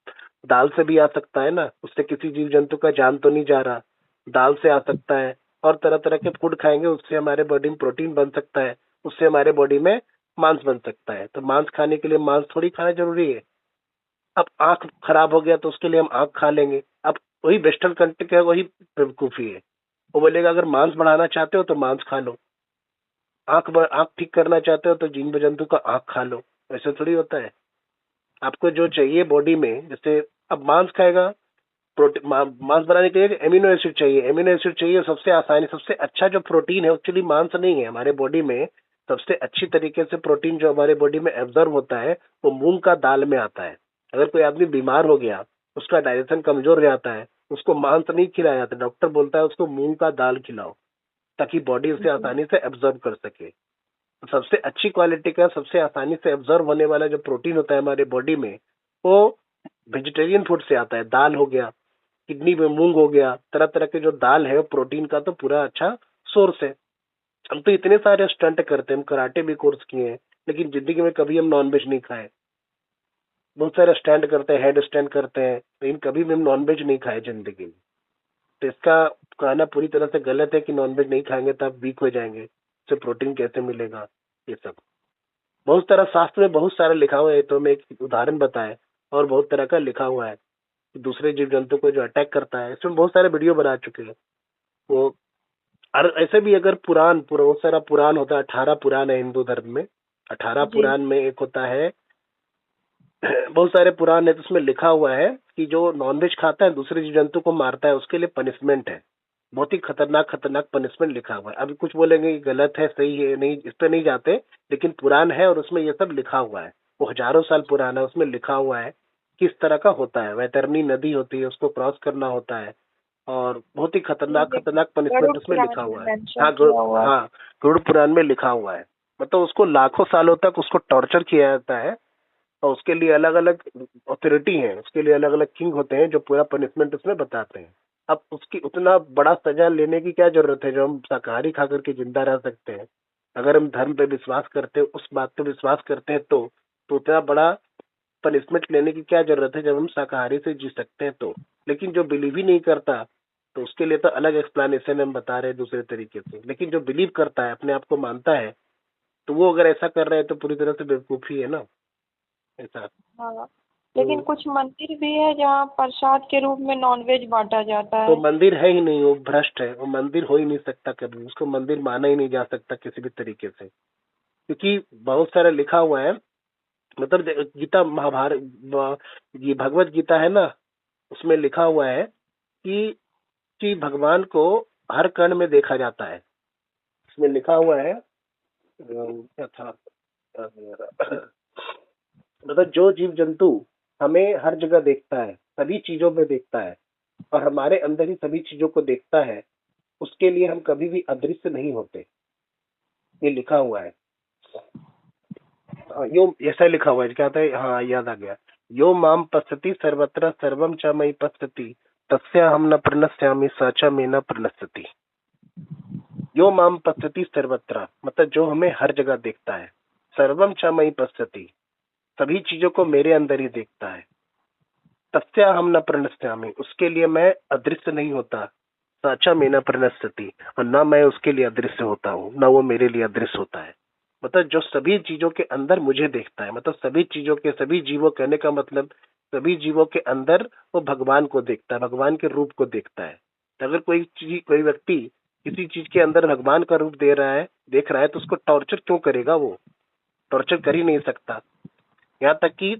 S1: दाल से भी आ सकता है ना, उससे किसी जीव जंतु का जान तो नहीं जा रहा। दाल से आ सकता है, और तरह तरह के फूड खाएंगे, उससे हमारे बॉडी में प्रोटीन बन सकता है, उससे हमारे बॉडी में मांस बन सकता है। तो मांस खाने के लिए मांस थोड़ी खाना जरूरी है। अब आंख खराब हो गया तो उसके लिए हम आंख खा लेंगे। अब वही वेस्टर्न कंट्री का वही बेवकूफी है। वो बोलेगा अगर मांस बढ़ाना चाहते हो तो मांस खा लो, आंख ठीक करना चाहते हो तो जीव जंतु का आंख खा लो। ऐसे थोड़ी होता है। आपको जो चाहिए बॉडी में, जैसे अब मांस खाएगा, प्रोटीन मांस बनाने के लिए एमिनो एसिड चाहिए। एमिनो एसिड चाहिए, सबसे आसानी सबसे अच्छा जो प्रोटीन है एक्चुअली मांस नहीं है हमारे बॉडी में। सबसे अच्छी तरीके से प्रोटीन जो हमारे बॉडी में एब्जॉर्ब होता है वो मूंग का दाल में आता है। अगर कोई आदमी बीमार हो गया, उसका डाइजेशन कमजोर हो जाता है, उसको मांस नहीं खिलाया जाता, डॉक्टर बोलता है उसको मूंग का दाल खिलाओ ताकि बॉडी उसे आसानी से एब्जॉर्ब कर सके। तो सबसे अच्छी क्वालिटी का, सबसे आसानी से एब्जॉर्ब होने वाला जो प्रोटीन होता है हमारे बॉडी में, वो वेजिटेरियन फूड से आता है। दाल हो गया, किडनी में मूंग हो गया, तरह तरह के जो दाल है प्रोटीन का तो पूरा अच्छा सोर्स है। हम तो इतने सारे स्टंट करते हैं, हम कराटे भी कोर्स किए हैं, लेकिन जिंदगी में कभी हम नॉनवेज नहीं खाए। बहुत सारे स्टैंड करते हैं, हेड स्टैंड करते हैं, लेकिन कभी भी हम नॉनवेज नहीं खाए जिंदगी में। तो इसका कहना पूरी तरह से गलत है कि नॉनवेज नहीं खाएंगे तो आप वीक हो जाएंगे, इससे प्रोटीन कैसे मिलेगा। ये सब बहुत तरह शास्त्र में बहुत सारा लिखा हुआ है। तो मैं एक उदाहरण बताए, और बहुत तरह का लिखा हुआ है कि दूसरे जीव जंतु को जो अटैक करता है, इसमें बहुत सारे वीडियो बना चुके हैं वो। और ऐसे भी अगर पुराण बहुत सारा पुराण होता है, 18 पुराण है हिंदू धर्म में। 18
S2: जी।
S1: पुराण में एक होता है बहुत सारे पुराण है, तो उसमें लिखा हुआ है कि जो नॉनवेज खाता है, दूसरे जीव जंतु को मारता है, उसके लिए पनिशमेंट है। बहुत ही खतरनाक खतरनाक पनिशमेंट लिखा हुआ है। अभी कुछ बोलेंगे कि गलत है, सही है, नहीं, इस पे नहीं जाते, लेकिन पुराण है और उसमें ये सब लिखा हुआ है। वो हजारों साल पुराना है, उसमें लिखा हुआ है किस तरह का होता है। वैतरणी नदी होती है, उसको क्रॉस करना होता है, और बहुत ही खतरनाक
S2: ये
S1: खतरनाक
S2: गरुड़
S1: पनिशमेंट उसमें
S2: पुराण
S1: लिखा
S2: में
S1: हुआ है।
S2: मेंशन
S1: हाँ
S2: किया हुआ है।
S1: हाँ, गरुड़ पुराण में लिखा हुआ है। मतलब उसको लाखों सालों तक उसको टॉर्चर किया जाता है, और उसके लिए अलग अलग अथॉरिटी है, उसके लिए अलग अलग किंग होते हैं जो पूरा पनिशमेंट उसमें बताते हैं। अब उसकी उतना बड़ा सजा लेने की क्या जरूरत है, जो हम शाकाहारी खा करके जिंदा रह सकते हैं। अगर हम धर्म पे विश्वास करते हैं, उस बात पे विश्वास करते हैं, तो उतना बड़ा पनिशमेंट लेने की क्या जरूरत है जब हम शाकाहारी से जी सकते हैं तो। लेकिन जो बिलीव ही नहीं करता, तो उसके लिए तो अलग एक्सप्लेनेशन हम बता रहे हैं दूसरे तरीके से। लेकिन जो बिलीव करता है, अपने आप को मानता है, तो वो अगर ऐसा कर रहे हैं तो पूरी तरह से बेवकूफी है ना, ऐसा।
S2: हाँ, लेकिन कुछ मंदिर भी है जहाँ प्रसाद के रूप में नॉनवेज बांटा जाता
S1: तो
S2: है।
S1: मंदिर है ही नहीं, वो भ्रष्ट है, वो मंदिर हो ही नहीं सकता कभी, उसको मंदिर माना ही नहीं जा सकता किसी भी तरीके से। क्योंकि बहुत सारा लिखा हुआ है, मतलब गीता महाभारत ये भगवत गीता है ना, उसमें लिखा हुआ है कि भगवान को हर कण में देखा जाता है। इसमें लिखा हुआ है क्या था, मतलब जो जीव जंतु हमें हर जगह देखता है, सभी चीजों में देखता है, और हमारे अंदर ही सभी चीजों को देखता है, उसके लिए हम कभी भी अदृश्य नहीं होते। ये लिखा हुआ है। यो ऐसा लिखा हुआ है, क्या था, हाँ याद आ गया। यो माम पश्यति सर्वत्र सर्वम च मयि पश्यति तस्या हम न प्रणश्यामि स च मे न प्रणश्यति। यो माम पश्यति सर्वत्र, मतलब जो हमें हर जगह देखता है। सर्वम च मयि पश्यति, सभी चीजों को मेरे अंदर ही देखता है। तस्या हम न प्रणश्यामि, उसके लिए मैं अदृश्य नहीं होता। साचा में न प्रणश्यति, और न मैं उसके लिए अदृश्य होता हूँ, न वो मेरे लिए अदृश्य होता है। मतलब जो सभी चीजों के अंदर मुझे देखता है, मतलब सभी चीजों के, सभी जीवों, कहने का मतलब सभी जीवों के अंदर वो भगवान को देखता है, भगवान के रूप को देखता है। तो अगर कोई व्यक्ति किसी चीज के अंदर भगवान का रूप दे रहा है, देख रहा है, तो उसको टॉर्चर क्यों करेगा? वो टॉर्चर कर ही नहीं सकता। यहाँ तक कि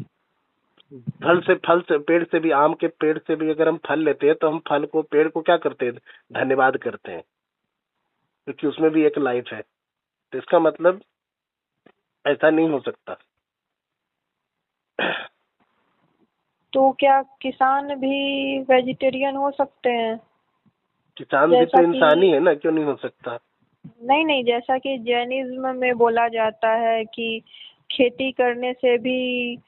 S1: फल से, पेड़ से भी, आम के पेड़ से भी अगर हम फल लेते हैं तो हम फल को, पेड़ को क्या करते हैं? धन्यवाद करते हैं, क्योंकि उसमें भी एक लाइफ है। तो इसका मतलब ऐसा नहीं हो सकता।
S2: तो क्या किसान भी वेजिटेरियन हो सकते हैं?
S1: किसान भी तो
S2: जैसा
S1: इंसान ही
S2: कि
S1: है ना, क्यों नहीं हो सकता?
S2: नहीं नहीं, जैसा कि जैनिज्म में बोला जाता है कि खेती करने से भी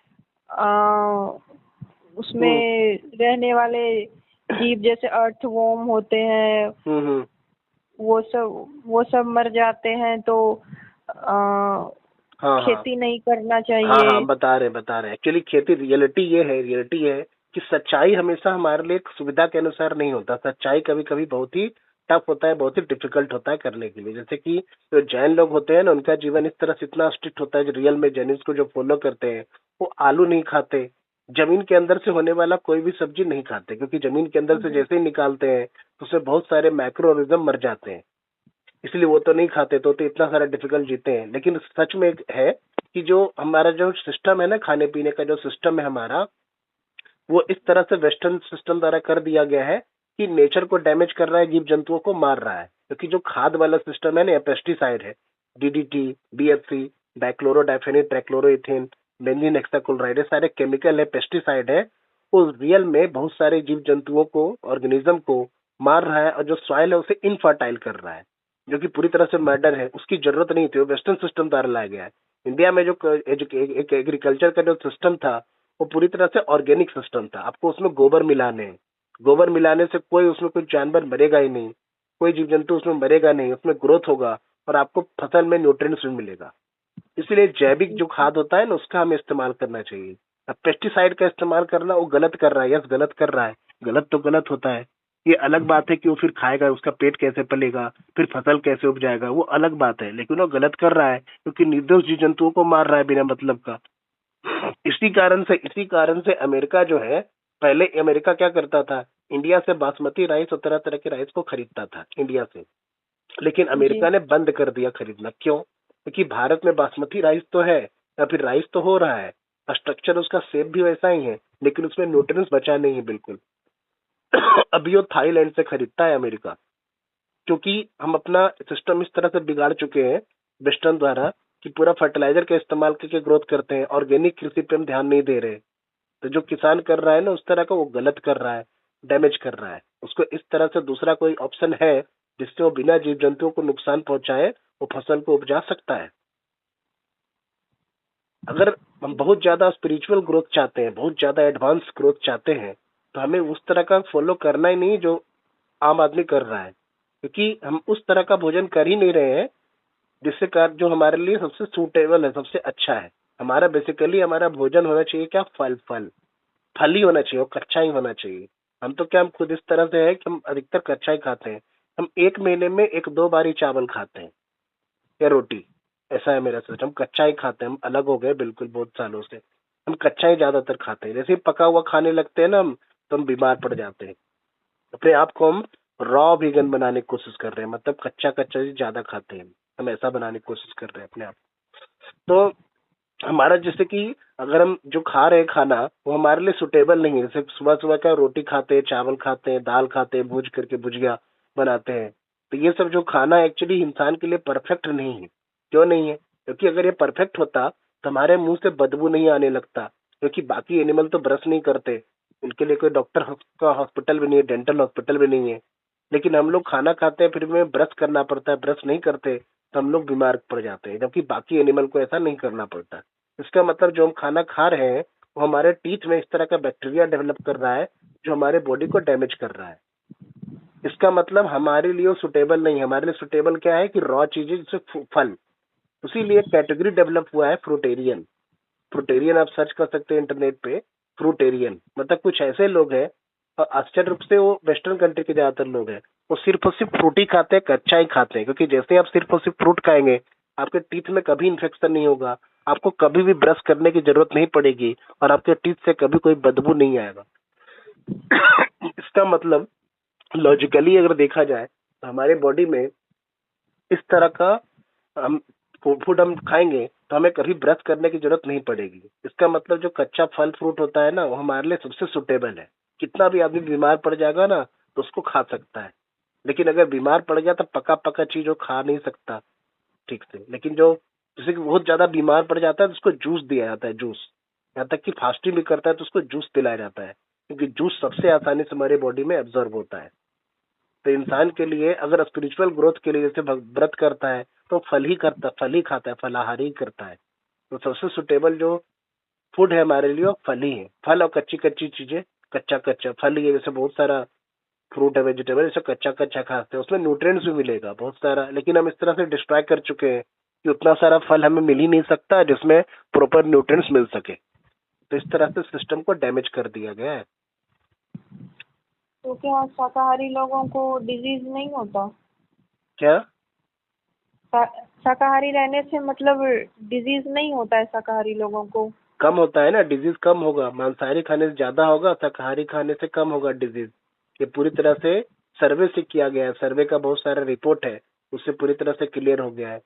S2: आ,
S1: हम्म
S2: उसमें रहने वाले जीव जैसे अर्थवॉर्म होते हैं,
S1: हम्म।
S2: वो सब मर जाते हैं, तो आ,
S1: हाँ हाँ
S2: खेती नहीं करना
S1: हाँ हाँ,
S2: चाहिए।
S1: बता रहे एक्चुअली खेती, रियलिटी ये है कि सच्चाई हमेशा हमारे लिए एक सुविधा के अनुसार नहीं होता। सच्चाई कभी कभी बहुत ही टफ होता है, बहुत ही डिफिकल्ट होता है करने के लिए। जैसे कि जो जैन लोग होते हैं ना, उनका जीवन इस तरह से इतना स्ट्रिक्ट होता है, जो रियल में जैनिस को जो फॉलो करते हैं, वो आलू नहीं खाते, जमीन के अंदर से होने वाला कोई भी सब्जी नहीं खाते, क्योंकि जमीन के अंदर से
S2: जी।
S1: जैसे ही निकालते हैं तो उसमें बहुत सारे माइक्रो ऑर्गेनिज्म मर जाते हैं, इसलिए वो तो नहीं खाते, तो इतना सारा डिफिकल्ट जीते हैं। लेकिन सच में एक है कि जो हमारा जो सिस्टम है ना, खाने पीने का जो सिस्टम है हमारा, वो इस तरह से वेस्टर्न सिस्टम द्वारा कर दिया गया है कि नेचर को डैमेज कर रहा है, जीव जंतुओं को मार रहा है। क्योंकि जो खाद वाला सिस्टम है ना, पेस्टिसाइड है, डीडीटी, बीएचसी, डाइक्लोरोडाइफेनिल ट्राइक्लोरोइथेन, बेंजीन हेक्साक्लोराइड, सारे केमिकल है, पेस्टिसाइड है। वो रियल में बहुत सारे जीव जंतुओं को, ऑर्गेनिज्म को मार रहा है, और जो सॉइल है उसे इनफर्टाइल कर रहा है, जो कि पूरी तरह से मर्डर है। उसकी जरूरत नहीं थी, वो वेस्टर्न सिस्टम द्वारा लाया गया है। इंडिया में जो एक एग्रीकल्चर का जो सिस्टम था, वो पूरी तरह से ऑर्गेनिक सिस्टम था। आपको उसमें गोबर मिलाने हैं, गोबर मिलाने से कोई, उसमें कोई जानवर मरेगा ही नहीं, कोई जीव जंतु उसमें मरेगा नहीं, उसमें ग्रोथ होगा और आपको फसल में न्यूट्रिएंट्स भी मिलेगा। इसलिए जैविक जो खाद होता है ना, उसका हमें इस्तेमाल करना चाहिए। अब पेस्टिसाइड का इस्तेमाल करना, वो गलत कर रहा है, यस गलत कर रहा है, गलत तो गलत होता है। ये अलग बात है कि वो फिर खाएगा, उसका पेट कैसे पलेगा, फिर फसल कैसे उपजाएगा, वो अलग बात है। लेकिन वो गलत कर रहा है क्योंकि निर्दोष जीव जंतुओं को मार रहा है बिना मतलब का। इसी कारण से अमेरिका जो है, पहले अमेरिका क्या करता था, इंडिया से बासमती राइस और तरह तरह के राइस को खरीदता था इंडिया से। लेकिन
S2: जी।
S1: अमेरिका ने बंद कर दिया खरीदना। क्यों? क्योंकि भारत में बासमती राइस तो है, या फिर राइस तो हो रहा है, स्ट्रक्चर उसका शेप भी वैसा ही है, लेकिन उसमें न्यूट्रिएंट्स बचा नहीं है बिल्कुल। अभी वो थाईलैंड से खरीदता है अमेरिका, क्योंकि हम अपना सिस्टम इस तरह से बिगाड़ चुके हैं वेस्टर्न द्वारा, कि पूरा फर्टिलाइजर का इस्तेमाल करके ग्रोथ करते हैं, ऑर्गेनिक कृषि पे हम ध्यान नहीं दे रहे। तो जो किसान कर रहा है ना, उस तरह का वो गलत कर रहा है, डैमेज कर रहा है। उसको इस तरह से दूसरा कोई ऑप्शन है जिससे वो बिना जीव जंतुओं को नुकसान पहुंचाए वो फसल को उपजा सकता है। अगर हम बहुत ज्यादा स्पिरिचुअल ग्रोथ चाहते हैं, बहुत ज्यादा एडवांस ग्रोथ चाहते हैं, तो हमें उस तरह का फॉलो करना ही नहीं जो आम आदमी कर रहा है, क्योंकि हम उस तरह का भोजन कर ही नहीं रहे हैं जिससे जो हमारे लिए सबसे सूटेबल है, सबसे अच्छा है। हमारा बेसिकली हमारा भोजन होना चाहिए क्या? फल फल फल ही होना चाहिए, और कच्चा ही होना चाहिए। हम तो क्या, हम खुद इस तरह से है कि हम अधिकतर कच्चा ही खाते हैं। हम एक महीने में एक दो बार ही चावल खाते हैं या रोटी, ऐसा है मेरा सोच। हम कच्चा ही खाते हैं, हम अलग हो गए बिल्कुल बहुत सालों से। हम कच्चा ही ज्यादातर खाते हैं, जैसे ही पका हुआ खाने लगते हैं ना हम, तो हम बीमार पड़ जाते हैं। अपने आप को हम रॉ वीगन बनाने की कोशिश कर रहे हैं, मतलब कच्चा कच्चा ही ज्यादा खाते हैं, हम ऐसा बनाने की कोशिश कर रहे हैं अपने आप। तो हमारा जैसे कि अगर हम जो खा रहे हैं खाना, वो हमारे लिए सुटेबल नहीं है। जैसे सुबह सुबह का रोटी खाते हैं, चावल खाते हैं, दाल खाते हैं, भूज करके भुजिया बनाते हैं, तो ये सब जो खाना एक्चुअली इंसान के लिए परफेक्ट नहीं है। क्यों नहीं है? क्योंकि अगर ये परफेक्ट होता तो हमारे मुंह से बदबू नहीं आने लगता, क्योंकि बाकी एनिमल तो ब्रश नहीं करते, उनके लिए कोई डॉक्टर का हॉस्पिटल भी नहीं है, डेंटल हॉस्पिटल भी नहीं है। लेकिन हम लोग खाना खाते हैं, फिर हमें ब्रश करना पड़ता है, ब्रश नहीं करते तो हम लोग बीमार पड़ जाते हैं, जबकि बाकी एनिमल को ऐसा नहीं करना पड़ता। इसका मतलब जो हम खाना खा रहे हैं, वो हमारे टीथ में इस तरह का बैक्टीरिया डेवलप कर रहा है जो हमारे बॉडी को डैमेज कर रहा है। इसका मतलब हमारे लिए सुटेबल नहीं है। हमारे लिए सुटेबल क्या है कि रॉ चीजें, जैसे फल। उसीलिए कैटेगरी डेवलप हुआ है फ्रूटेरियन। फ्रूटेरियन आप सर्च कर सकते हैं इंटरनेट पे, फ्रूटेरियन मतलब कुछ ऐसे लोग हैं, और आश्चर्य रूप से वो वेस्टर्न कंट्री के ज्यादातर लोग हैं, वो सिर्फ और सिर्फ फ्रूट ही खाते हैं, कच्चा ही खाते हैं। क्योंकि जैसे ही आप सिर्फ और सिर्फ फ्रूट खाएंगे, आपके टीथ में कभी इन्फेक्शन नहीं होगा, आपको कभी भी ब्रश करने की जरूरत नहीं पड़ेगी, और आपके टीथ से कभी कोई बदबू नहीं आएगा। इसका मतलब लॉजिकली अगर देखा जाए तो हमारी बॉडी में इस तरह का हम फूड हम खाएंगे तो हमें कभी ब्रश करने की जरूरत नहीं पड़ेगी। इसका मतलब जो कच्चा फल फ्रूट होता है ना, वो हमारे लिए सबसे सुटेबल है। कितना भी आदमी बीमार पड़ जाएगा ना तो उसको खा सकता है, लेकिन अगर बीमार पड़ गया तो पका पका चीज वो खा नहीं सकता ठीक से। लेकिन जो जैसे कि बहुत ज्यादा बीमार पड़ जाता है तो उसको जूस दिया जाता है, जूस। यहाँ तक कि फास्टिंग भी करता है तो उसको जूस पिलाया जाता है, क्योंकि जूस सबसे आसानी से हमारी बॉडी में एब्जॉर्ब होता है। तो इंसान के लिए अगर स्पिरिचुअल ग्रोथ के लिए जैसे व्रत करता है तो फल ही खाता है, फलाहारी ही करता है। तो सबसे सुटेबल जो फूड है हमारे लिए वो फल ही है। फल और कच्ची कच्ची चीजें। कच्चा कच्चा फल ही है, जैसे बहुत सारा फ्रूट है, वेजिटेबल, जैसे कच्चा कच्चा खाते हैं उसमें न्यूट्रिएंट्स भी मिलेगा बहुत सारा, लेकिन हम इस तरह से डिस्ट्रॉय कर चुके हैं कि उतना सारा फल हमें मिल ही नहीं सकता जिसमें प्रॉपर न्यूट्रिएंट्स मिल सके। तो इस तरह से सिस्टम को डैमेज कर दिया गया है।
S2: तो क्या शाकाहारी लोगों को डिजीज नहीं होता?
S1: क्या?
S2: शाकाहारी रहने से मतलब डिजीज नहीं होता है शाकाहारी लोगों को?
S1: कम होता है ना, डिजीज कम होगा। मांसाहारी खाने से ज्यादा होगा, शाकाहारी खाने से कम होगा डिजीज। ये पूरी तरह से सर्वे से किया गया है, सर्वे का बहुत सारा रिपोर्ट है, उससे पूरी तरह से क्लियर हो गया है।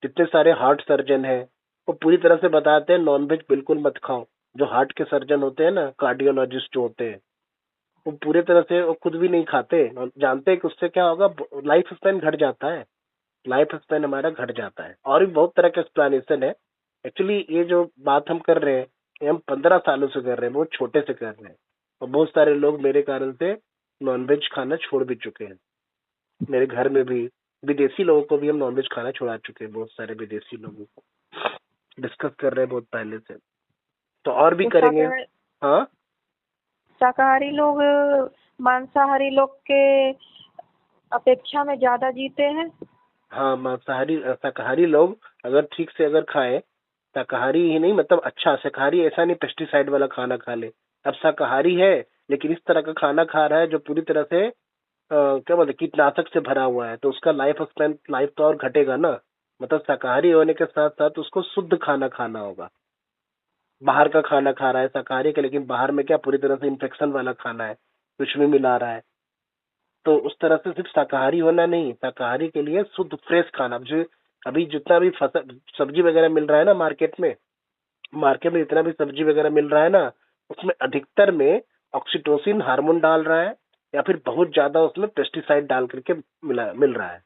S1: जितने सारे हार्ट सर्जन हैं वो पूरी तरह से बताते हैं नॉनवेज बिल्कुल मत खाओ। जो हार्ट के सर्जन होते हैं ना, कार्डियोलॉजिस्ट जो होते हैं, वो पूरे तरह से वो खुद भी नहीं खाते और जानते हैं कि उससे क्या होगा, लाइफ स्पैन घट जाता है। लाइफ स्पैन हमारा घट जाता है। और भी बहुत तरह का एक्सप्लेनेशन है। एक्चुअली ये जो बात हम कर रहे हैं ये हम 15 सालों से कर रहे हैं, बहुत छोटे से कर रहे हैं। और बहुत सारे लोग मेरे कारण से नॉनवेज खाना छोड़ भी चुके हैं। मेरे घर में भी विदेशी लोगों को भी हम नॉनवेज खाना छुड़ा चुके हैं, बहुत सारे विदेशी लोगों को डिस्कस कर रहे हैं बहुत पहले से। तो और भी
S2: तो
S1: करेंगे। हाँ,
S2: शाकाहारी लोग मांसाहारी लोग के अपेक्षा में ज्यादा जीते हैं।
S1: हाँ, मांसाहारी शाकाहारी लोग अगर ठीक से अगर खाए, शाकाहारी ही नहीं मतलब अच्छा शाकाहारी, ऐसा नहीं पेस्टिसाइड वाला खाना खा ले। अब शाकाहारी है लेकिन इस तरह का खाना खा रहा है जो पूरी तरह से क्या बोलते कीटनाशक से भरा हुआ है, तो उसका लाइफ स्पैन, लाइफ तो और घटेगा ना। मतलब शाकाहारी होने के साथ साथ उसको शुद्ध खाना खाना होगा। बाहर का खाना खा रहा है शाकाहारी का, लेकिन बाहर में क्या पूरी तरह से इन्फेक्शन वाला खाना है, कुछ भी मिला रहा है। तो उस तरह से सिर्फ शाकाहारी होना नहीं, शाकाहारी के लिए शुद्ध फ्रेश खाना। जो अभी जितना भी फसल सब्जी वगैरह मिल रहा है ना मार्केट में, मार्केट में जितना भी सब्जी वगैरह मिल रहा है ना, उसमें अधिकतर में ऑक्सीटोसिन हार्मोन डाल रहा है या फिर बहुत ज्यादा उसमें पेस्टिसाइड डाल करके मिल रहा है।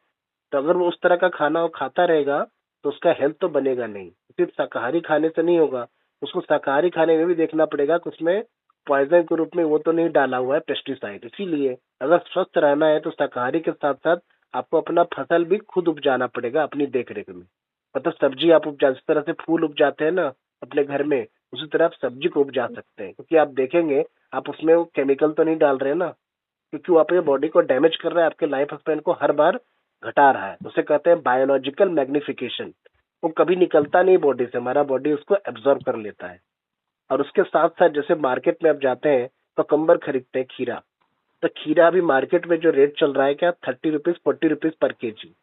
S1: तो अगर वो उस तरह का खाना वो खाता रहेगा तो उसका हेल्थ तो बनेगा नहीं। सिर्फ शाकाहारी खाने से नहीं होगा, उसको शाकाहारी खाने में भी देखना पड़ेगा कि उसमें पॉइजन के रूप में वो तो नहीं डाला हुआ है पेस्टिसाइड। इसीलिए अगर स्वस्थ रहना है तो शाकाहारी के साथ साथ आपको अपना फसल भी खुद उपजाना पड़ेगा अपनी देख रेख में। मतलब सब्जी आप उपजा, जिस तरह से फूल उपजाते हैं ना अपने घर में, उसी तरह आप सब्जी को उपजा सकते हैं। क्योंकि आप देखेंगे आप उसमें वो केमिकल तो नहीं डाल रहे हैं ना, क्योंकि वो आपके बॉडी को डैमेज कर रहा है, आपके लाइफ स्पैन को हर बार घटा रहा है। उसे कहते हैं बायोलॉजिकल मैग्निफिकेशन। वो कभी निकलता नहीं बॉडी से, हमारा बॉडी उसको एब्जॉर्ब कर लेता है। और उसके साथ साथ जैसे मार्केट में आप जाते हैं तो ककम्बर खरीदते हैं, खीरा। तो खीरा अभी मार्केट में जो रेट चल रहा है क्या, 30 रुपीज 40 रुपीज पर केजी,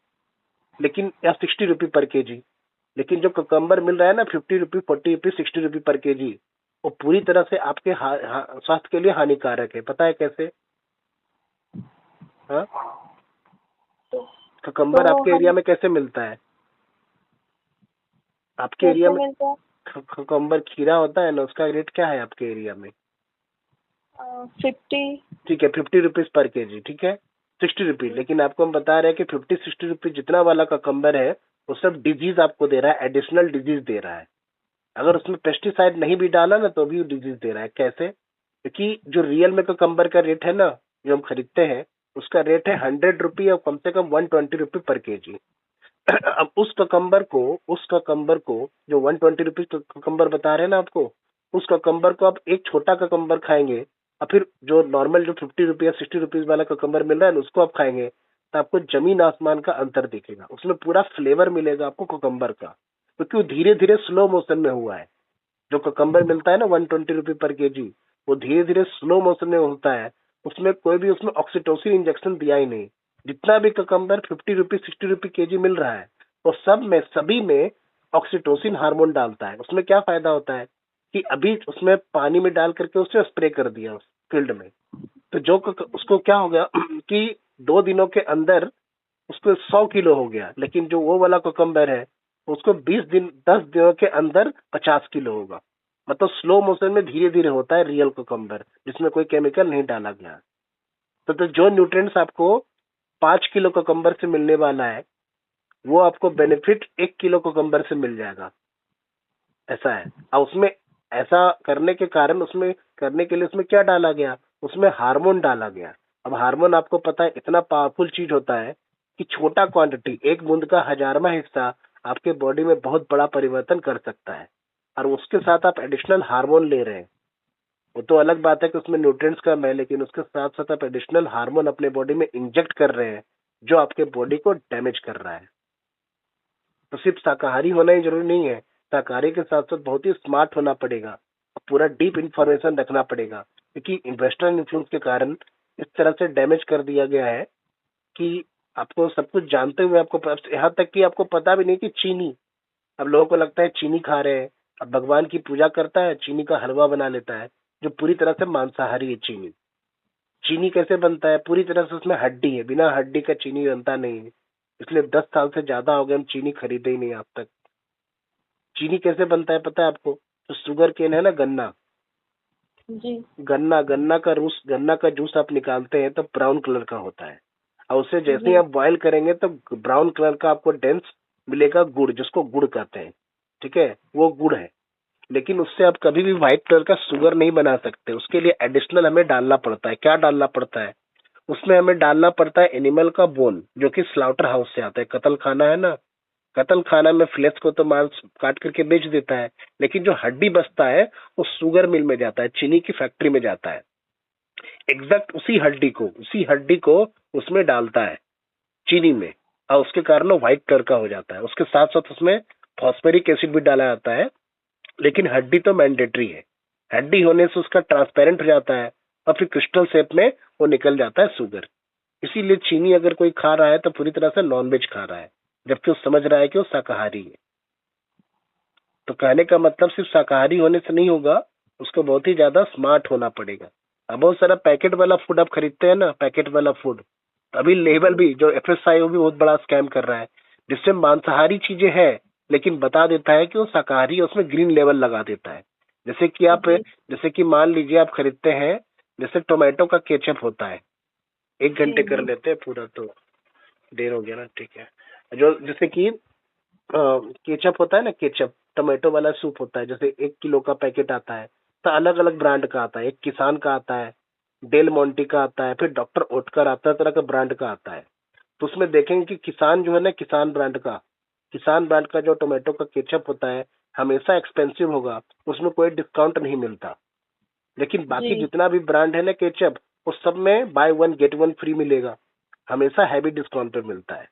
S1: लेकिन या 60 रुपी पर केजी। लेकिन जो ककम्बर मिल रहा है ना 50 रुपी 40 रुपी 60 रुपी पर केजी, वो पूरी तरह से आपके स्वास्थ्य के लिए हानिकारक है। पता है कैसे? हाँ,
S2: तो,
S1: ककम्बर
S2: तो
S1: आपके
S2: हम
S1: एरिया में कैसे मिलता है? आपके एरिया
S2: कैसे
S1: में
S2: मिलता है?
S1: ककम्बर खीरा होता है ना, उसका रेट क्या है आपके एरिया में?
S2: 50।
S1: ठीक है, 50 रुपीज पर केजी, ठीक है, 60 रुपी। लेकिन आपको हम बता रहे हैं कि 50-60 रुपी जितना वाला ककम्बर है वो सब डिजीज आपको दे रहा है, एडिशनल डिजीज दे रहा है। अगर उसमें पेस्टिसाइड नहीं भी डाला ना तो भी वो डिजीज दे रहा है। कैसे? क्योंकि जो रियल में ककम्बर का रेट है ना, जो हम खरीदते हैं, उसका रेट है 100 रुपी और कम से कम 120 रुपी पर केजी। अब उस ककम्बर को जो 120 रुपीज ककम्बर बता रहे हैं ना आपको, उस ककम्बर को आप एक छोटा ककम्बर खाएंगे और फिर जो नॉर्मल जो 50 रुपी या 60 रुपीज वाला ककम्बर मिल रहा है ना उसको आप खाएंगे, तो आपको जमीन आसमान का अंतर दिखेगा। उसमें पूरा फ्लेवर मिलेगा आपको ककम्बर का, क्योंकि वो धीरे धीरे स्लो मोशन में हुआ है। जो ककम्बर मिलता है ना 120 रुपी पर केजी, वो धीरे धीरे स्लो मोशन में होता है। उसमें कोई भी उसमें ऑक्सीटोसिन इंजेक्शन दिया ही नहीं। जितना भी ककम्बर 50 रुपी 60 रुपी केजी मिल रहा है वो सब में सभी में ऑक्सीटोसिन हार्मोन डालता है। उसमें क्या फायदा होता है कि अभी उसमें पानी में डाल करके उसे स्प्रे कर दिया उस फील्ड में, तो उसको क्या हो गया कि 2 दिनों के अंदर उसको 100 किलो हो गया, लेकिन जो वो वाला कोकम्बर है उसको 20 दिन 10 दिनों के अंदर 50 किलो होगा। मतलब स्लो मोशन में धीरे धीरे होता है रियल कोकम्बर, जिसमें कोई केमिकल नहीं डाला गया। तो जो न्यूट्रिएंट्स आपको 5 किलो कोकम्बर से मिलने वाला है, वो आपको बेनिफिट 1 किलो कोकम्बर से मिल जाएगा। ऐसा है। और उसमें ऐसा करने के कारण, उसमें करने के लिए उसमें क्या डाला गया, उसमें हार्मोन डाला गया। अब हार्मोन आपको पता है इतना पावरफुल चीज होता है कि छोटा क्वांटिटी, एक बूंद का 1000वां हिस्सा आपके बॉडी में बहुत बड़ा परिवर्तन कर सकता है। और उसके साथ आप एडिशनल हार्मोन ले रहे हैं। वो तो अलग बात है कि उसमें न्यूट्रिएंट्स कम है, लेकिन उसके साथ साथ आप एडिशनल हार्मोन अपने बॉडी में इंजेक्ट कर रहे हैं, जो आपके बॉडी को डैमेज कर रहा है। तो सिर्फ शाकाहारी होना ही जरूरी नहीं है, शाकाहारी के साथ साथ बहुत ही स्मार्ट होना पड़ेगा, पूरा डीप इंफॉर्मेशन रखना पड़ेगा। क्योंकि वेस्टर्न इन्फ्लुएंस के कारण इस तरह से डैमेज कर दिया गया है कि आपको सब कुछ जानते हुए आपको यहाँ तक कि आपको पता भी नहीं कि चीनी, अब लोगों को लगता है चीनी खा रहे हैं। अब भगवान की पूजा करता है, चीनी का हलवा बना लेता है, जो पूरी तरह से मांसाहारी है। चीनी चीनी कैसे बनता है, पूरी तरह से उसमें हड्डी है, बिना हड्डी का चीनी बनता नहीं है। इसलिए 10 साल से ज्यादा हो गए हम चीनी खरीदे ही नहीं आज तक। चीनी कैसे बनता है पता है आपको? तो शुगर केन है ना, गन्ना,
S2: जी
S1: गन्ना गन्ना का रूस, गन्ना का जूस आप निकालते हैं तो ब्राउन कलर का होता है। और उसे जैसे ही
S2: जी
S1: आप बॉयल करेंगे तो ब्राउन कलर का आपको डेंस मिलेगा गुड़, जिसको गुड़ कहते हैं। ठीक है, वो गुड़ है। लेकिन उससे आप कभी भी व्हाइट कलर का शुगर नहीं बना सकते। उसके लिए एडिशनल हमें डालना पड़ता है। क्या डालना पड़ता है? उसमें हमें डालना पड़ता है एनिमल का बोन, जो कि स्लाउटर हाउस से आता है। कत्ल खाना है ना, कत्ल खाना में फ्लेश को तो मांस काट करके बेच देता है, लेकिन जो हड्डी बचता है वो शुगर मिल में जाता है, चीनी की फैक्ट्री में जाता है। एग्जैक्ट उसी हड्डी को उसमें डालता है, चीनी में। और उसके कारण वो व्हाइट कलर का हो जाता है। उसके साथ साथ उसमें फॉस्फेरिक एसिड भी डाला जाता है, लेकिन हड्डी तो मैंडेटरी है। हड्डी होने से उसका ट्रांसपेरेंट हो जाता है और फिर क्रिस्टल शेप में वो निकल जाता है शुगर। इसीलिए चीनी अगर कोई खा रहा है तो पूरी तरह से नॉनवेज खा रहा है, जबकि वो समझ रहा है कि वो शाकाहारी है। तो कहने का मतलब सिर्फ शाकाहारी होने से नहीं होगा, उसको बहुत ही ज्यादा स्मार्ट होना पड़ेगा। अब बहुत सारा पैकेट वाला फूड आप खरीदते हैं ना, पैकेट वाला फूड, अभी लेबल भी, जो एफएसआई भी बहुत बड़ा स्कैम कर रहा है, जिससे मांसाहारी चीजें हैं लेकिन बता देता है कि वो शाकाहारी है, उसमें ग्रीन लेबल लगा देता है। जैसे कि आप,
S2: जी
S1: जैसे कि मान लीजिए आप खरीदते हैं, जैसे टोमेटो का केचप होता है। 1 घंटे
S2: जी
S1: कर
S2: जी
S1: लेते हैं पूरा, तो देर हो गया ना, ठीक है। जो जैसे कि केचप होता है ना, केचप टोमेटो वाला सूप होता है, जैसे 1 किलो का पैकेट आता है, तो अलग अलग ब्रांड का आता है। एक किसान का आता है, डेल मोंटी का आता है, फिर डॉक्टर ओटकर आता है, तरह का ब्रांड का आता है। तो उसमें देखेंगे कि किसान जो है ना, किसान ब्रांड का जो टोमेटो का केचप होता है हमेशा एक्सपेंसिव होगा, उसमें कोई डिस्काउंट नहीं मिलता। लेकिन बाकी
S2: जी
S1: जितना भी ब्रांड है ना केचप, उस सब में by one get one free मिलेगा, हमेशा हैवी डिस्काउंट पे मिलता है।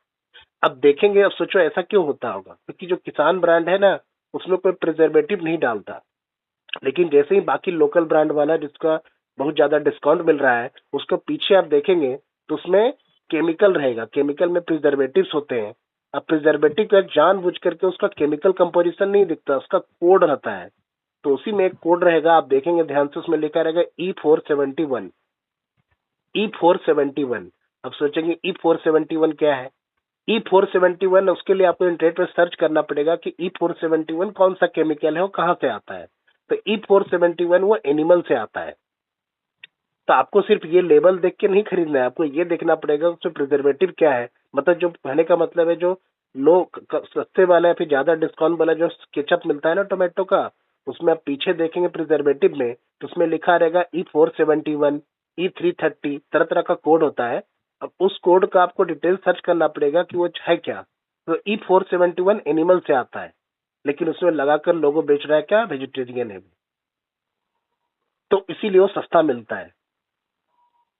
S1: अब देखेंगे, अब सोचो ऐसा क्यों होता होगा? क्योंकि जो किसान ब्रांड है ना, उसमें कोई प्रिजर्वेटिव नहीं डालता। लेकिन जैसे ही बाकी लोकल ब्रांड वाला, जिसका बहुत ज्यादा डिस्काउंट मिल रहा है, उसको पीछे आप देखेंगे तो उसमें केमिकल रहेगा, केमिकल में प्रिजर्वेटिव्स होते हैं। अब प्रिजर्वेटिव का जानबूझ करके उसका केमिकल कंपोजिशन नहीं दिखता, उसका कोड रहता है। तो उसी में एक कोड रहेगा, आप देखेंगे ध्यान से, उसमें लिखा रहेगा E471, E471। अब सोचेंगे E471 क्या है? E471, उसके लिए आपको इंटरनेट पर सर्च करना पड़ेगा कि E471 कौन सा केमिकल है, वो कहाँ से आता है। तो E471 वो एनिमल से आता है। तो आपको सिर्फ ये लेबल देख के नहीं खरीदना है, आपको ये देखना पड़ेगा उसमें प्रिजर्वेटिव क्या है। मतलब जो कहने का मतलब है, जो लो सस्ते वाला या फिर ज्यादा डिस्काउंट वाला जो केचप मिलता है ना टोमेटो का, उसमें आप पीछे देखेंगे प्रिजर्वेटिव में, तो उसमें लिखा रहेगा E471, E330, तरह तरह का कोड होता है। अब उस कोड का आपको डिटेल सर्च करना पड़ेगा कि वो है क्या। तो E471 एनिमल से आता है, लेकिन उसमें लगाकर लोगो बेच रहा है क्या, वेजिटेरियन है। तो इसीलिए वो सस्ता मिलता है।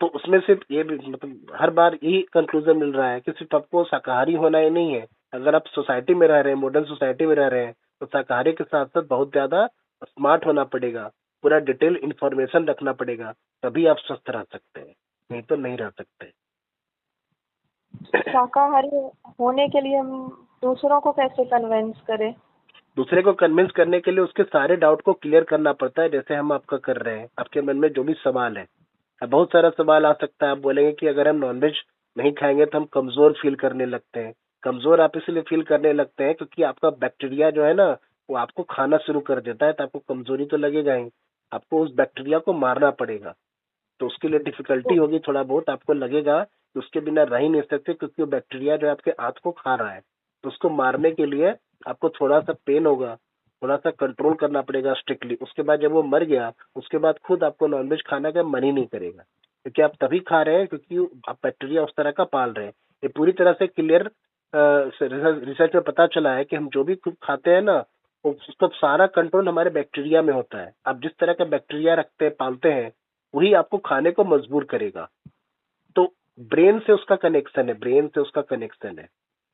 S1: तो उसमें सिर्फ ये भी, मतलब हर बार यही कंक्लूजन मिल रहा है कि सिर्फ आपको शाकाहारी होना ही नहीं है। अगर आप सोसाइटी में रह रहे हैं, मॉडर्न सोसाइटी में रह रहे हैं, तो शाकाहारी के साथ साथ बहुत ज्यादा स्मार्ट होना पड़ेगा, पूरा डिटेल इंफॉर्मेशन रखना पड़ेगा, तभी आप स्वस्थ रह सकते हैं, नहीं तो नहीं रह सकते।
S2: शाकाहारी होने के लिए हम दूसरों को कैसे कन्विंस करें?
S1: दूसरे को कन्विंस करने के लिए उसके सारे डाउट को क्लियर करना पड़ता है, जैसे हम आपका कर रहे हैं। आपके मन में जो भी सवाल है, अब बहुत सारा सवाल आ सकता है। आप बोलेंगे कि अगर हम नॉनवेज नहीं खाएंगे तो हम कमजोर फील करने लगते हैं। कमजोर आप इसलिए फील करने लगते हैं क्योंकि आपका बैक्टीरिया जो है ना, वो आपको खाना शुरू कर देता है, तो आपको कमजोरी तो लगेगा ही। आपको उस बैक्टीरिया को मारना पड़ेगा, तो उसके लिए डिफिकल्टी
S2: तो
S1: होगी, थोड़ा बहुत आपको लगेगा कि उसके बिना रह ही नहीं सकते, क्योंकि वो बैक्टीरिया जो है आपके आंत को खा रहा है। तो उसको मारने के लिए आपको थोड़ा सा पेन होगा, थोड़ा सा कंट्रोल करना पड़ेगा स्ट्रिक्टली। उसके बाद जब वो मर गया, उसके बाद खुद आपको नॉनवेज खाने का मन ही नहीं करेगा, क्योंकि आप तभी खा रहे हैं क्योंकि आप बैक्टीरिया उस तरह का पाल रहे हैं। ये पूरी तरह से क्लियर रिसर्च में पता चला है कि हम जो भी खुद खाते हैं ना, उसका सारा कंट्रोल हमारे बैक्टीरिया में होता है। आप जिस तरह का बैक्टीरिया रखते हैं, पालते हैं, वही आपको खाने को मजबूर करेगा। तो ब्रेन से उसका कनेक्शन है, ब्रेन से उसका कनेक्शन है।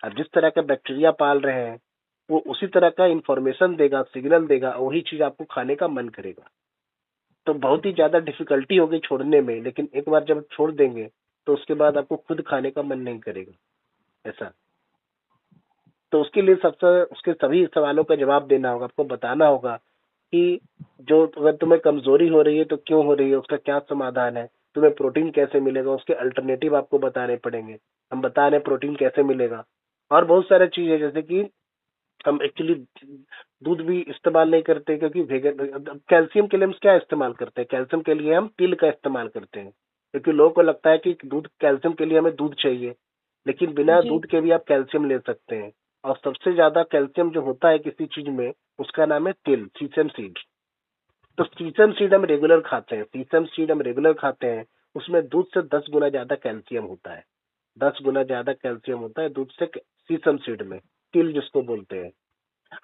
S1: आप जिस तरह का बैक्टीरिया पाल रहे हैं, वो उसी तरह का इंफॉर्मेशन देगा, सिग्नल देगा, वही चीज आपको खाने का मन करेगा। तो बहुत ही ज्यादा डिफिकल्टी होगी छोड़ने में, लेकिन एक बार जब छोड़ देंगे तो उसके बाद आपको खुद खाने का मन नहीं करेगा, ऐसा। तो उसके लिए सबसे उसके सभी सवालों का जवाब देना होगा, आपको बताना होगा कि जो अगर तुम्हें कमजोरी हो रही है तो क्यों हो रही है, उसका क्या समाधान है, तुम्हें प्रोटीन कैसे मिलेगा, उसके अल्टरनेटिव आपको बताने पड़ेंगे। हम बता रहे हैं प्रोटीन कैसे मिलेगा। और बहुत सारी चीज है, जैसे कि हम एक्चुअली दूध भी इस्तेमाल नहीं करते, क्योंकि वेगन कैल्शियम के लिए हम क्या इस्तेमाल करते हैं, कैल्शियम के लिए हम तिल का इस्तेमाल करते हैं, क्योंकि लोगों को लगता है कि दूध कैल्शियम के लिए हमें दूध चाहिए, लेकिन बिना
S2: जी।
S1: दूध के भी आप कैल्शियम ले सकते हैं। और सबसे ज्यादा कैल्शियम जो होता है किसी चीज में, उसका नाम है तिल, सीसम सीड। तो सीसम सीड हम रेगुलर खाते हैं, सीसम सीड हम रेगुलर खाते हैं, उसमें दूध से 10 गुना ज्यादा कैल्शियम होता है। 10 गुना ज्यादा कैल्शियम होता है दूध से, सीसम सीड में, तिल जिसको बोलते हैं।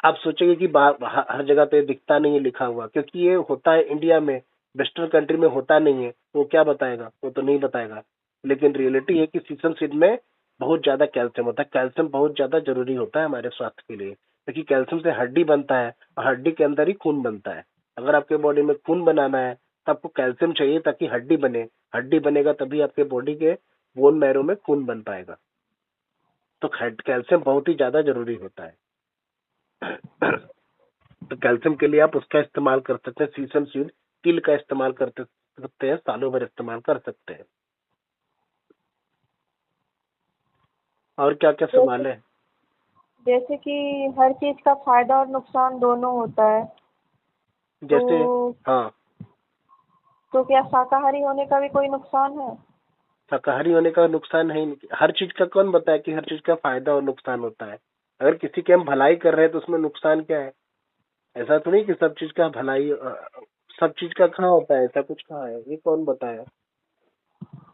S1: आप सोचेंगे कि हर जगह पे दिखता नहीं है लिखा हुआ, क्योंकि ये होता है इंडिया में, वेस्टर्न कंट्री में होता नहीं है, तो वो क्या बताएगा, वो तो नहीं बताएगा। लेकिन रियलिटी है कि सीसम सीड में बहुत ज्यादा कैल्शियम होता है। कैल्शियम बहुत ज्यादा जरूरी होता है हमारे स्वास्थ्य के लिए, क्योंकि कैल्शियम से हड्डी बनता है, और हड्डी के अंदर ही खून बनता है। अगर आपके बॉडी में खून बनाना है तो आपको कैल्शियम चाहिए, ताकि हड्डी बने। हड्डी बनेगा तभी आपके बॉडी के बोन मैरो में खून बन पाएगा। तो कैल्शियम बहुत ही ज्यादा जरूरी होता है। तो कैल्शियम के लिए आप उसका इस्तेमाल कर सकते हैं, सीसम सीड, तिल का इस्तेमाल कर सकते हैं, सालों भर इस्तेमाल कर सकते हैं। और क्या क्या
S2: जैसे
S1: सवाल है?
S2: जैसे कि हर चीज का फायदा और नुकसान दोनों होता है,
S1: जैसे,
S2: तो
S1: हाँ,
S2: तो क्या शाकाहारी होने का भी कोई नुकसान है?
S1: शाकाहारी होने का नुकसान है ही नहीं। हर चीज का कौन बताया कि हर चीज का फायदा और नुकसान होता है? अगर किसी की हम भलाई कर रहे हैं तो उसमें नुकसान क्या है? ऐसा तो नहीं कि सब चीज का भलाई सब चीज का कहाँ होता है, ऐसा कुछ कहाँ है, ये कौन बताया?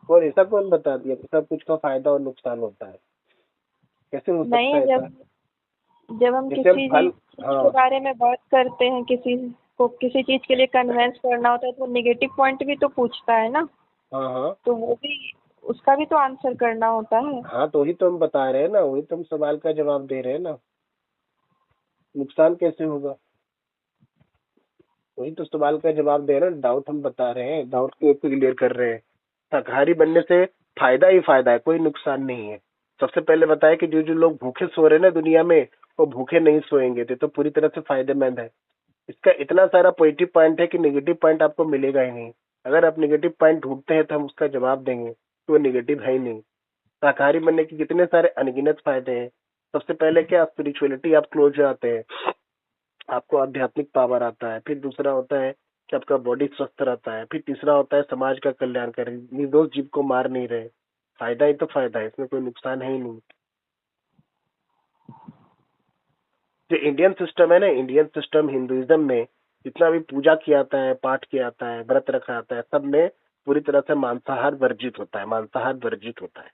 S1: और ऐसा कौन बता दिया कि सब कुछ का फायदा और नुकसान होता है? कैसे हो सकता
S2: नहीं,
S1: है ऐसा?
S2: जब जब हम
S1: जैसे हम
S2: किसी
S1: फल,
S2: चीज के
S1: हाँ,
S2: बारे में बात करते हैं, किसी को किसी चीज के लिए कन्वेंस करना होता है, तो नेगेटिव पॉइंट भी तो पूछता है ना,
S1: हाँ, हाँ,
S2: तो वो भी, उसका भी तो आंसर करना होता है।
S1: हाँ, तो वही तो हम बता रहे हैं ना, वही तो हम सवाल का जवाब दे रहे हैं ना। नुकसान कैसे होगा? वही तो सवाल का जवाब दे रहे हैं, डाउट हम बता रहे हैं, डाउट को क्लियर कर रहे हैं। शाकाहारी बनने से फायदा ही फायदा है, कोई नुकसान नहीं है। सबसे पहले बताया कि जो जो लोग भूखे सो रहे हैं ना दुनिया में, वो भूखे नहीं सोएंगे, तो पूरी तरह से फायदेमंद है। इसका इतना सारा पॉजिटिव पॉइंट है कि नेगेटिव पॉइंट आपको मिलेगा ही नहीं। अगर आप नेगेटिव पॉइंट ढूंढते हैं तो हम उसका जवाब देंगे, तो वो नेगेटिव है ही नहीं। शाकाहारी बनने के कितने सारे अनगिनत फायदे हैं। सबसे पहले क्या, स्पिरिचुअलिटी आप क्लोज हो जाते हैं, आपको आध्यात्मिक पावर आता है। फिर दूसरा होता है कि आपका बॉडी स्वस्थ रहता है। फिर तीसरा होता है समाज का कल्याण करें, निर्दोष जीव को मार नहीं रहे। फायदा ही तो फायदा है, इसमें कोई नुकसान है ही नहीं। जो इंडियन सिस्टम है ना, इंडियन सिस्टम हिंदुइज्म में जितना भी पूजा किया जाता है, पाठ किया जाता है, व्रत रखा जाता है, सब में पूरी तरह से मांसाहार वर्जित होता है, मांसाहार वर्जित होता है।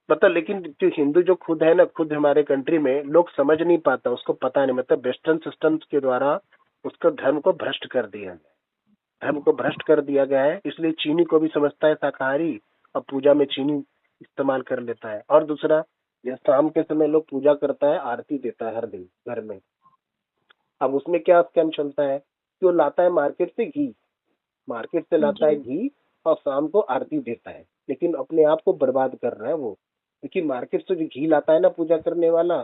S1: मतलब, लेकिन जो हिंदू जो खुद है ना, खुद हमारे कंट्री में लोग समझ नहीं पाता, उसको पता नहीं, मतलब वेस्टर्न सिस्टम्स के द्वारा उसको धर्म को भ्रष्ट कर दिया है। धर्म को भ्रष्ट कर दिया गया है, इसलिए चीनी को भी समझता है शाकाहारी, और पूजा में चीनी इस्तेमाल कर लेता है। और दूसरा, यह शाम के समय लोग पूजा करता है, आरती देता है हर दिन घर में। अब उसमें क्या स्कैम चलता है कि वो लाता है मार्केट से घी, मार्केट से लाता है
S2: जी।
S1: घी, और शाम को आरती देता है, लेकिन अपने आप को बर्बाद कर रहा है वो। क्योंकि मार्केट से जो घी लाता है ना पूजा करने वाला,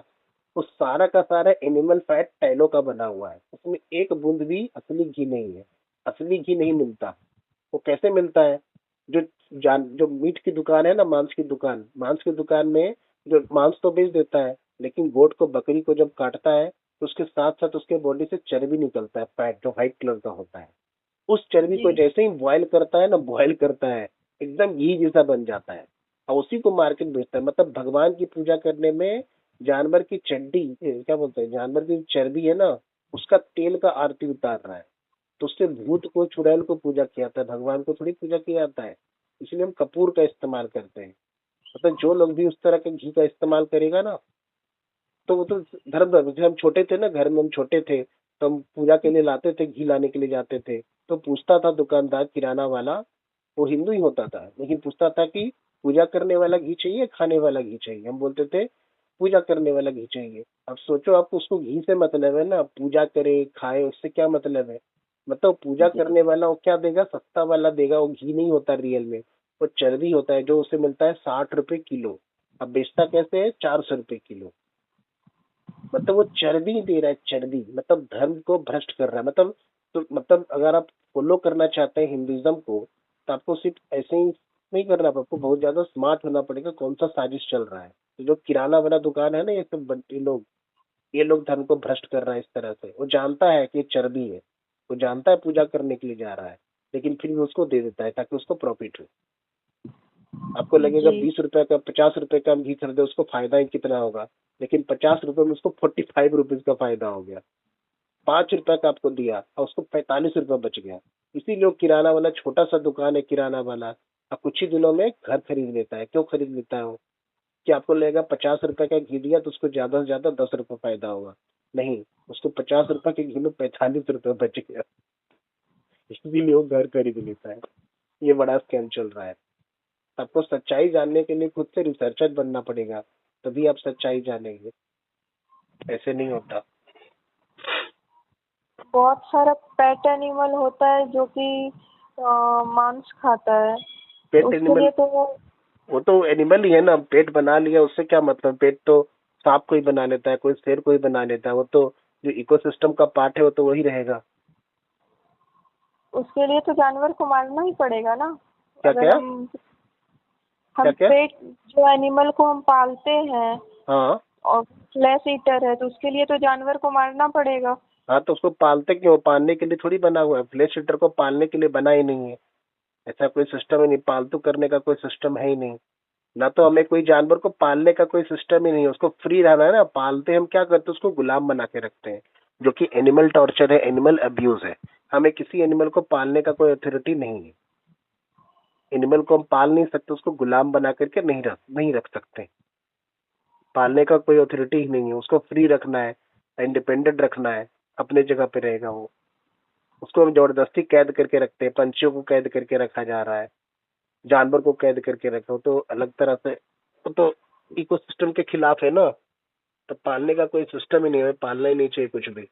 S1: वो सारा का सारा एनिमल फैट टैलो का बना हुआ है, उसमें एक बूंद भी असली घी नहीं है। असली घी नहीं मिलता। वो कैसे मिलता है? जो जो मीट की दुकान है ना, मांस की दुकान में जो मांस तो बेच देता है, लेकिन गोट को, बकरी को जब काटता है तो उसके साथ साथ उसके बॉडी से चर्बी निकलता है, फैट जो व्हाइट कलर का होता है। उस चर्बी को
S2: जी।
S1: जैसे ही बॉयल करता है ना, बॉयल करता है, एकदम घी जैसा बन जाता है और उसी को मार्केट बेचता है। मतलब भगवान की पूजा करने में जानवर की चड्डी, क्या बोलते हैं, जानवर की चर्बी है ना, उसका तेल का आरती उतार रहा है। तो उससे भूत को, चुड़ैल को पूजा किया जाता है, भगवान को थोड़ी पूजा किया जाता है। इसलिए हम कपूर का इस्तेमाल करते हैं। मतलब जो लोग भी उस तरह के घी का इस्तेमाल करेगा ना, तो वो तो धर्म धर्म, जब हम छोटे थे ना, घर में हम छोटे थे तो हम पूजा के लिए लाते थे, घी लाने के लिए जाते थे, तो पूछता था दुकानदार, किराना वाला, वो हिंदू ही होता था, लेकिन पूछता था कि पूजा करने वाला घी चाहिए, खाने वाला घी चाहिए। हम बोलते थे पूजा करने वाला घी चाहिए। अब सोचो, आपको उसको घी से मतलब है ना, पूजा करे खाए उससे क्या मतलब है। मतलब पूजा
S2: जी।
S1: करने वाला वो क्या देगा, सस्ता वाला देगा, वो घी नहीं होता रियल में, वो चर्बी होता है, जो उसे मिलता है 60 रुपए किलो। अब बेचता कैसे है, 400 रुपए किलो। मतलब वो चर्बी दे रहा है, चर्बी, मतलब धर्म को भ्रष्ट कर रहा है। मतलब, तो मतलब अगर आप फॉलो करना चाहते हैं हिंदुइज्म को, तो आपको सिर्फ ऐसे ही नहीं करना, आपको बहुत ज्यादा स्मार्ट होना पड़ेगा, कौन सा साजिश चल रहा है। तो जो किराना वाला दुकान है ना, ये सब ये लोग धर्म को भ्रष्ट कर रहा है इस तरह से। वो जानता है कि ये चर्बी है, वो जानता है पूजा करने के लिए जा रहा है, लेकिन फिर भी उसको दे देता है ताकि उसको प्रॉफिट हो। आपको लगेगा
S2: जी।
S1: 20 रुपए का, 50 रुपए का हम घी खरीदे, उसको फायदा ही कितना होगा, लेकिन 50 रुपए में उसको 45 रुपीज का फायदा हो गया। 5 रुपए का आपको दिया और उसको 45 रुपए बच गया। इसीलिए वो किराना वाला, छोटा सा दुकान है किराना वाला, अब कुछ ही दिनों में घर खरीद लेता है। क्यों खरीद लेता है वो, कि आपको लगेगा 50 रुपए का घी दिया तो उसको ज्यादा से ज्यादा 10 रुपए फायदा होगा। नहीं, उसको 50 रुपए के घी में 45 रुपए बच गया, इसीलिए वो घर खरीद लेता है। ये बड़ा स्कैम चल रहा है। आपको सच्चाई जानने के लिए खुद से रिसर्चर बनना पड़ेगा, तभी आप सच्चाई जानेंगे, ऐसे नहीं होता।
S2: बहुत सारा पेट एनिमल होता है जो कि मांस खाता है, तो
S1: पेट
S2: उसके
S1: एनिमल,
S2: लिए तो
S1: वो तो एनिमल ही है ना, पेट बना लिया उससे क्या मतलब। पेट तो सांप को ही बना लेता है, कोई शेर को ही बना लेता है, वो तो जो इकोसिस्टम का पार्ट है वो तो वही रहेगा।
S2: उसके लिए तो जानवर को मारना ही पड़ेगा ना।
S1: क्या
S2: अगर
S1: क्या, क्या
S2: हम
S1: क्या।
S2: पेट, जो एनिमल को हम पालते हैं
S1: हाँ
S2: और फ्लैश ईटर है, तो उसके लिए तो जानवर को मारना पड़ेगा।
S1: हाँ, तो उसको पालते क्यों, पालने के लिए थोड़ी बना हुआ है, फ्लैश ईटर को पालने के लिए बना ही नहीं है। ऐसा कोई सिस्टम ही नहीं, पालतू करने का कोई सिस्टम है ही नहीं। ना तो हमें कोई जानवर को पालने का कोई सिस्टम ही नहीं है, उसको फ्री रहना है ना। पालते हम क्या करते हैं, उसको गुलाम बना के रखते हैं, जो कि एनिमल टॉर्चर है, एनिमल अब्यूज है। हमें किसी एनिमल को पालने का कोई अथॉरिटी नहीं है। एनिमल को हम पाल नहीं सकते, उसको गुलाम बना करके नहीं रख सकते। पालने का कोई अथॉरिटी ही नहीं है, उसको फ्री रखना है, इंडिपेंडेंट रखना है, अपने जगह पे रहेगा वो। उसको हम जबरदस्ती कैद करके रखते हैं, पंछियों को कैद करके रखा जा रहा है, जानवर को कैद करके रखो तो अलग तरह से, वो तो इकोसिस्टम के खिलाफ है ना। तो पालने का कोई सिस्टम ही नहीं है, पालना ही नहीं चाहिए कुछ भी।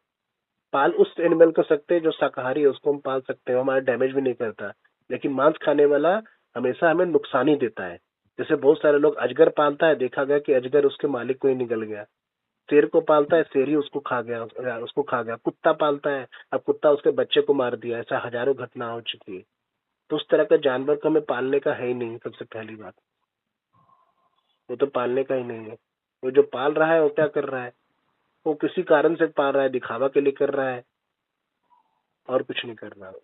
S1: पाल उस एनिमल को सकते हैं जो शाकाहारी है, उसको हम पाल सकते हैं, हमारा डैमेज भी नहीं करता। लेकिन मांस खाने वाला हमेशा हमें नुकसान ही देता है। जैसे बहुत सारे लोग अजगर पालता है, देखा गया कि अजगर उसके मालिक को ही निगल गया। शेर को पालता है, शेर ही उसको खा गया। कुत्ता पालता है, अब कुत्ता उसके बच्चे को मार दिया। ऐसा हजारों घटना हो चुकी है। तो उस तरह का जानवर को हमें पालने का है ही नहीं, सबसे पहली बात। वो तो पालने का ही नहीं है। वो जो पाल रहा है वो क्या कर रहा है, वो किसी कारण से पाल रहा है, दिखावा के लिए कर रहा है, और कुछ नहीं कर रहा है।